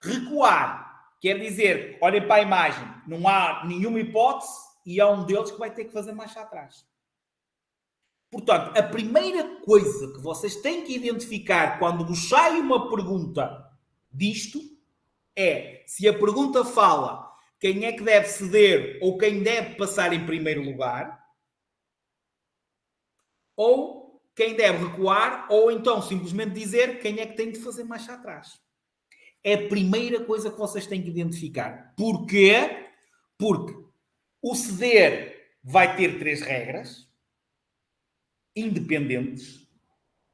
Speaker 1: Recuar quer dizer, olhem para a imagem, não há nenhuma hipótese e há um deles que vai ter que fazer marcha atrás. Portanto, a primeira coisa que vocês têm que identificar quando vos sai uma pergunta disto é se a pergunta fala quem é que deve ceder ou quem deve passar em primeiro lugar, ou quem deve recuar, ou então simplesmente dizer quem é que tem de fazer marcha atrás. É a primeira coisa que vocês têm que identificar. Porquê? Porque o ceder vai ter 3 regras independentes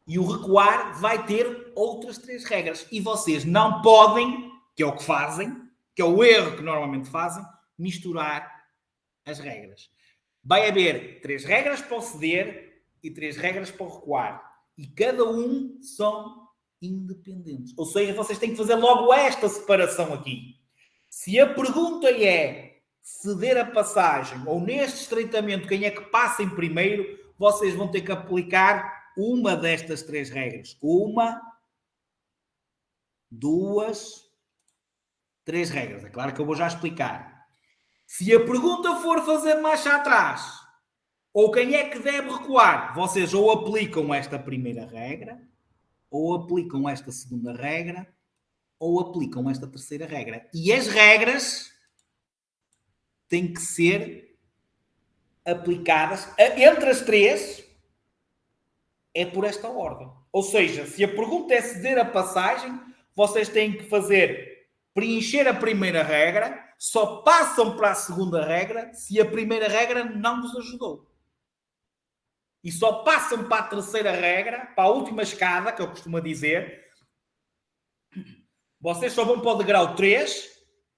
Speaker 1: e o recuar vai ter outras 3 regras. E vocês não podem, que é o que fazem, que é o erro que normalmente fazem, misturar as regras. Vai haver 3 regras para o ceder e 3 regras para o recuar. E cada um são independentes. Ou seja, vocês têm que fazer logo esta separação aqui. Se a pergunta é ceder a passagem ou neste estreitamento quem é que passa em primeiro, vocês vão ter que aplicar uma destas 3 regras. 1, 2, 3 regras. É claro que eu vou já explicar. Se a pergunta for fazer marcha atrás ou quem é que deve recuar, vocês ou aplicam esta primeira regra, ou aplicam esta segunda regra, ou aplicam esta terceira regra. E as regras têm que ser aplicadas entre as 3, é por esta ordem. Ou seja, se a pergunta é ceder a passagem, vocês têm que preencher a primeira regra, só passam para a segunda regra se a primeira regra não vos ajudou. E só passam para a terceira regra, para a última escada, que eu costumo dizer. Vocês só vão para o degrau 3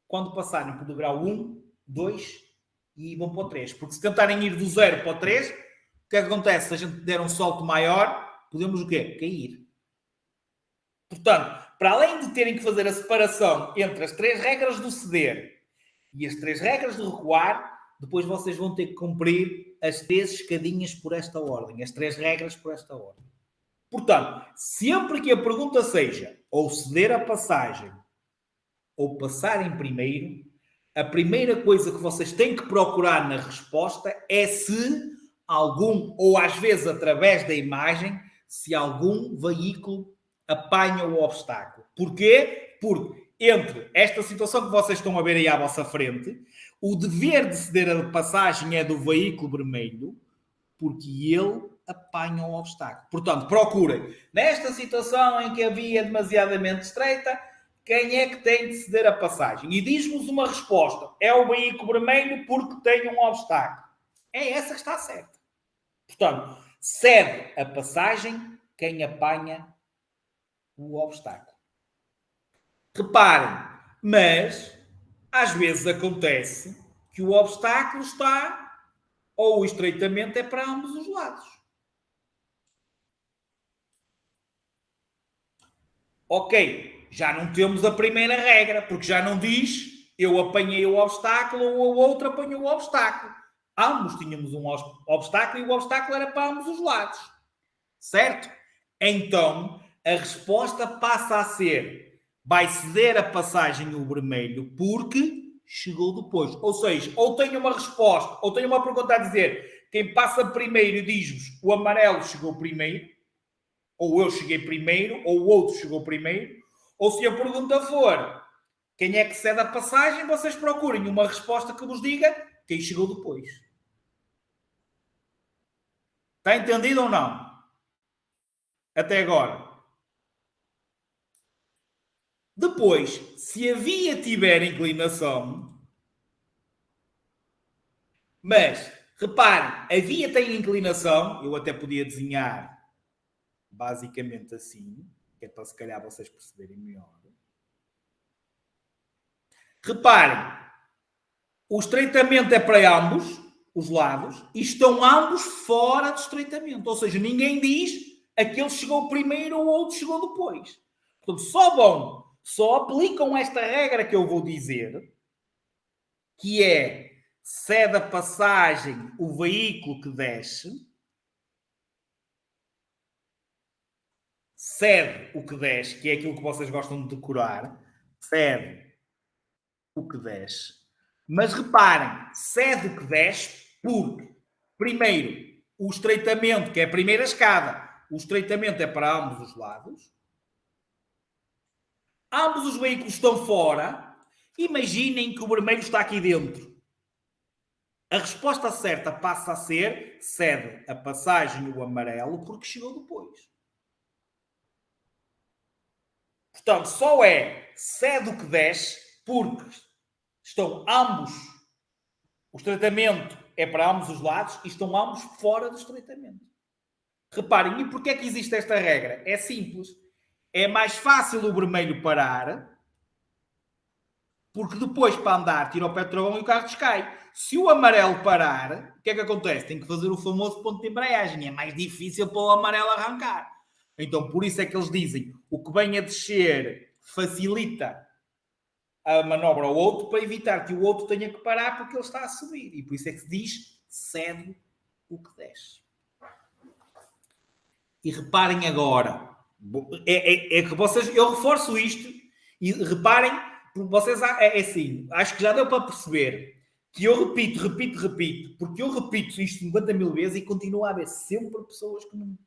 Speaker 1: quando passarem para o degrau 1, 2 e vão para o 3. Porque se tentarem ir do 0 para o 3, o que é que acontece? Se a gente der um salto maior, podemos o quê? Cair. Portanto, para além de terem que fazer a separação entre as 3 regras do ceder e as 3 regras do recuar, depois vocês vão ter que cumprir as 3 escadinhas por esta ordem, as 3 regras por esta ordem. Portanto, sempre que a pergunta seja ou ceder a passagem ou passar em primeiro, a primeira coisa que vocês têm que procurar na resposta é se algum, ou às vezes através da imagem, se algum veículo apanha o obstáculo. Porquê? Porque entre esta situação que vocês estão a ver aí à vossa frente, o dever de ceder a passagem é do veículo vermelho, porque ele apanha o obstáculo. Portanto, procurem. Nesta situação em que a via é demasiadamente estreita, quem é que tem de ceder a passagem? E diz-nos uma resposta. É o veículo vermelho porque tem um obstáculo. É essa que está certa. Portanto, cede a passagem quem apanha o obstáculo. Reparem, mas às vezes acontece que o obstáculo está ou o estreitamento é para ambos os lados. Ok, já não temos a primeira regra, porque já não diz eu apanhei o obstáculo ou o outro apanhou o obstáculo. Ambos tínhamos um obstáculo e o obstáculo era para ambos os lados. Certo? Então, a resposta passa a ser vai ceder a passagem o vermelho porque chegou depois. Ou seja, ou tenho uma resposta, ou tenho uma pergunta a dizer quem passa primeiro diz-vos o amarelo chegou primeiro, ou eu cheguei primeiro, ou o outro chegou primeiro, ou se a pergunta for quem é que cede a passagem, vocês procurem uma resposta que vos diga quem chegou depois. Está entendido ou não? Até agora. Depois, se a via tiver inclinação, mas, reparem, a via tem inclinação, eu até podia desenhar basicamente assim, que é para se calhar vocês perceberem melhor. Reparem, o estreitamento é para ambos os lados e estão ambos fora do estreitamento. Ou seja, ninguém diz aquele chegou primeiro ou o outro chegou depois. Portanto, só aplicam esta regra que eu vou dizer, que é cede a passagem o veículo que desce, cede o que desce, que é aquilo que vocês gostam de decorar, cede o que desce. Mas reparem, cede o que desce porque, primeiro, o estreitamento, que é a primeira escada, o estreitamento é para ambos os lados. Ambos os veículos estão fora. Imaginem que o vermelho está aqui dentro. A resposta certa passa a ser cede a passagem o amarelo porque chegou depois. Portanto, só é cede o que desce, porque estão ambos, o estreitamento é para ambos os lados e estão ambos fora do estreitamento. Reparem, e porquê é que existe esta regra? É simples. É mais fácil o vermelho parar, porque depois, para andar, tira o pé do travão e o carro descai. Se o amarelo parar, o que é que acontece? Tem que fazer o famoso ponto de embreagem. É mais difícil para o amarelo arrancar. Então, por isso é que eles dizem, o que vem a descer facilita a manobra ao outro para evitar que o outro tenha que parar porque ele está a subir. E por isso é que se diz, cede o que desce. E reparem agora, é que vocês, eu reforço isto e reparem, porque vocês, é assim, acho que já deu para perceber que eu repito, porque eu repito isto 50 mil vezes e continua a haver sempre pessoas que não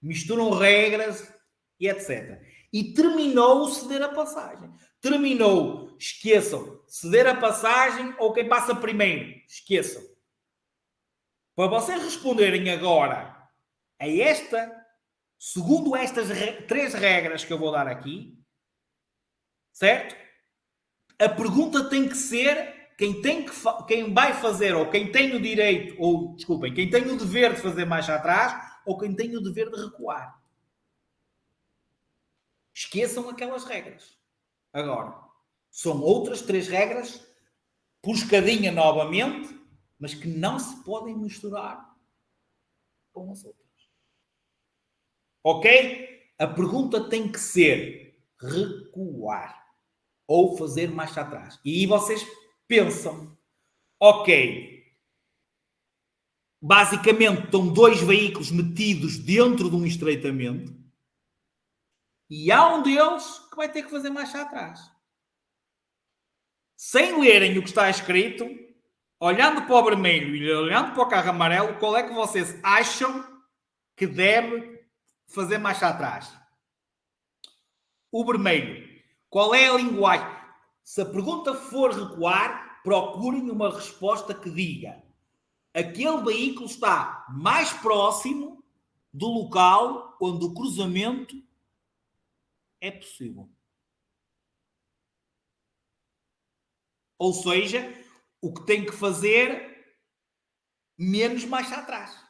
Speaker 1: misturam regras e etc. E terminou o ceder a passagem. Terminou, esqueçam, ceder a passagem ou quem passa primeiro, esqueçam. Para vocês responderem agora a esta, segundo estas três regras que eu vou dar aqui, certo? A pergunta tem que ser quem vai fazer, ou quem tem o direito, ou, desculpem, quem tem o dever de fazer marcha atrás, ou quem tem o dever de recuar. Esqueçam aquelas regras. Agora, são outras três regras, por escadinha novamente, mas que não se podem misturar com as outras. Ok? A pergunta tem que ser recuar ou fazer marcha atrás. E aí vocês pensam, ok, basicamente estão dois veículos metidos dentro de um estreitamento e há um deles que vai ter que fazer marcha atrás. Sem lerem o que está escrito, olhando para o vermelho e olhando para o carro amarelo, qual é que vocês acham que deve fazer marcha atrás? O vermelho. Qual é a linguagem? Se a pergunta for recuar, procurem uma resposta que diga aquele veículo está mais próximo do local onde o cruzamento é possível. Ou seja, o que tem que fazer menos marcha atrás.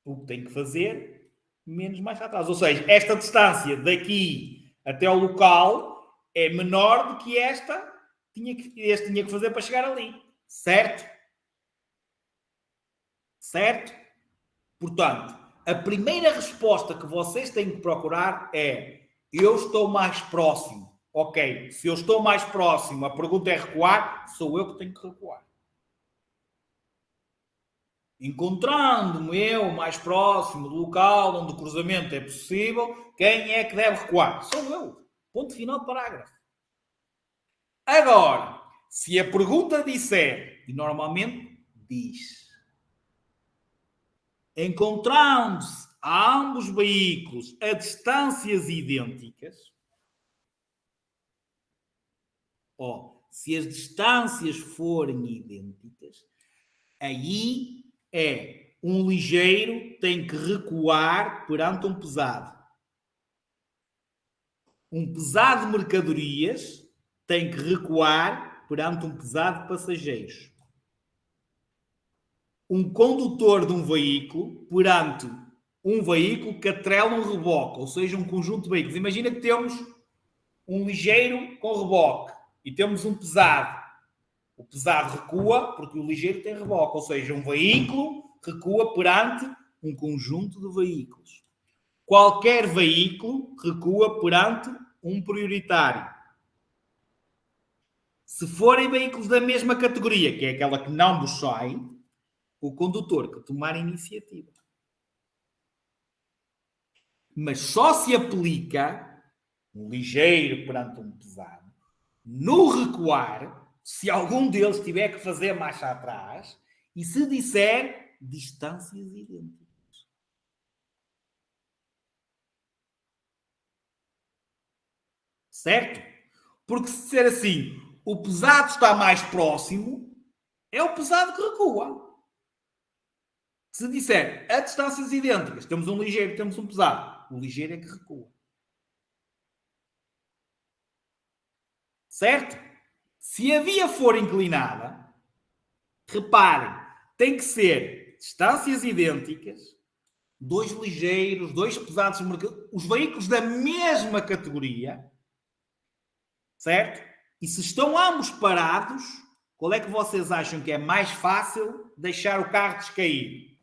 Speaker 1: O que tem que fazer menos marcha atrás. Ou seja, esta distância daqui até ao local é menor do que este tinha que fazer para chegar ali. Certo? Certo? Portanto, a primeira resposta que vocês têm que procurar é eu estou mais próximo. Ok, se eu estou mais próximo, a pergunta é recuar, sou eu que tenho que recuar. Encontrando-me eu mais próximo do local onde o cruzamento é possível, quem é que deve recuar? Sou eu. Ponto final do parágrafo. Agora, se a pergunta disser, e normalmente diz, encontrando-se a ambos veículos a distâncias idênticas, se as distâncias forem idênticas, aí é um ligeiro tem que recuar perante um pesado. Um pesado de mercadorias tem que recuar perante um pesado de passageiros. Um condutor de um veículo perante um veículo que atrela um reboque, ou seja, um conjunto de veículos. Imagina que temos um ligeiro com reboque e temos um pesado. O pesado recua porque o ligeiro tem reboque, ou seja, um veículo recua perante um conjunto de veículos. Qualquer veículo recua perante um prioritário. Se forem veículos da mesma categoria, que é aquela que não vos sai, o condutor que tomar iniciativa. Mas só se aplica um ligeiro perante um pesado no recuar, se algum deles tiver que fazer marcha atrás e se disser distâncias idênticas. Certo? Porque se disser assim, o pesado está mais próximo, é o pesado que recua. Se disser a distâncias idênticas, temos um ligeiro, temos um pesado, o ligeiro é que recua. Certo? Se a via for inclinada, reparem, tem que ser distâncias idênticas, dois ligeiros, dois pesados, os veículos da mesma categoria, certo? E se estão ambos parados, qual é que vocês acham que é mais fácil deixar o carro descair?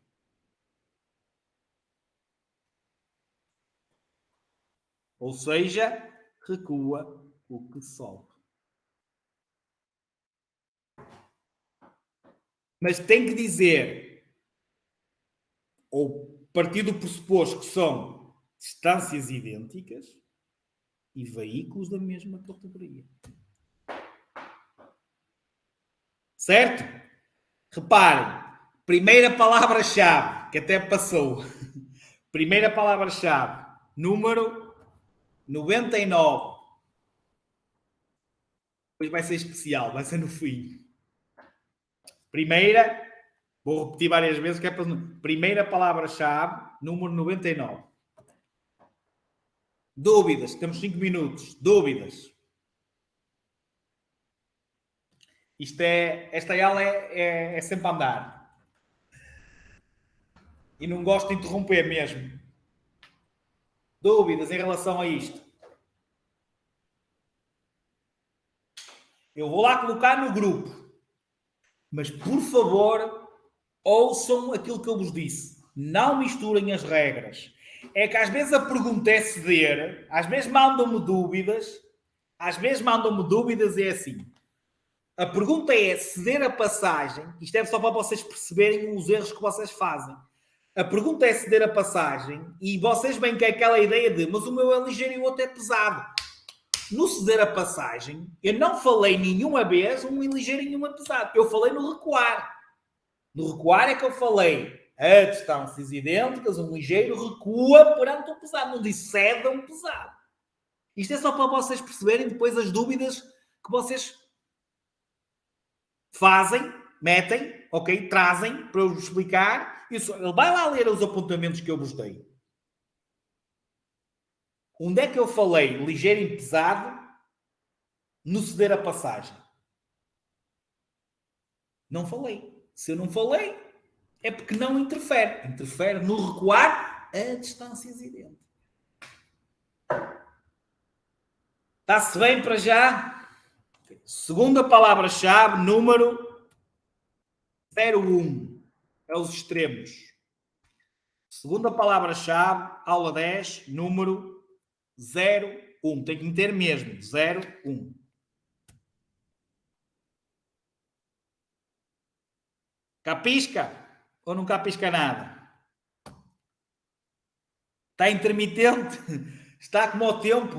Speaker 1: Ou seja, recua o que sobe. Mas tem que dizer, ou partir do pressuposto que são distâncias idênticas e veículos da mesma categoria. Certo? Reparem, primeira palavra-chave, que até passou. Primeira palavra-chave, número 99. Depois vai ser especial, vai ser no fim. Primeira, vou repetir várias vezes, que é para... Primeira palavra-chave, número 99. Dúvidas, temos 5 minutos. Dúvidas. Esta aula é sempre a andar. E não gosto de interromper mesmo. Dúvidas em relação a isto? Eu vou lá colocar no grupo. Mas, por favor, ouçam aquilo que eu vos disse. Não misturem as regras. É que às vezes a pergunta é ceder, às vezes mandam-me dúvidas, e é assim. A pergunta é ceder a passagem, isto é só para vocês perceberem os erros que vocês fazem. A pergunta é ceder a passagem e vocês vêm com aquela ideia de mas o meu é ligeiro e o outro é pesado. No ceder a passagem, eu não falei nenhuma vez um ligeiro e um pesado. Eu falei no recuar. No recuar é que eu falei a distâncias idênticas, um ligeiro recua perante um pesado. Não disse cede a um pesado. Isto é só para vocês perceberem depois as dúvidas que vocês fazem, metem, ok? Trazem para eu vos explicar. Ele vai lá ler os apontamentos que eu vos dei. Onde é que eu falei ligeiro e pesado no ceder a passagem? Não falei. Se eu não falei, é porque não interfere. Interfere no recuar a distâncias idênticas. Está-se bem para já? Segunda palavra-chave, número 01. É os extremos. Segunda palavra-chave, aula 10, número 01. Tem que meter mesmo. 01. Capisca? Ou não capisca nada? Está intermitente? Está como o tempo?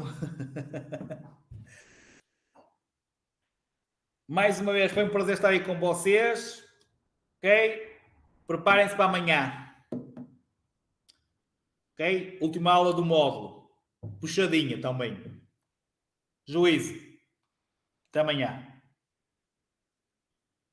Speaker 1: Mais uma vez, foi um prazer estar aí com vocês. Ok? Preparem-se para amanhã. Ok? Última aula do módulo. Puxadinha também. Juízo. Até amanhã.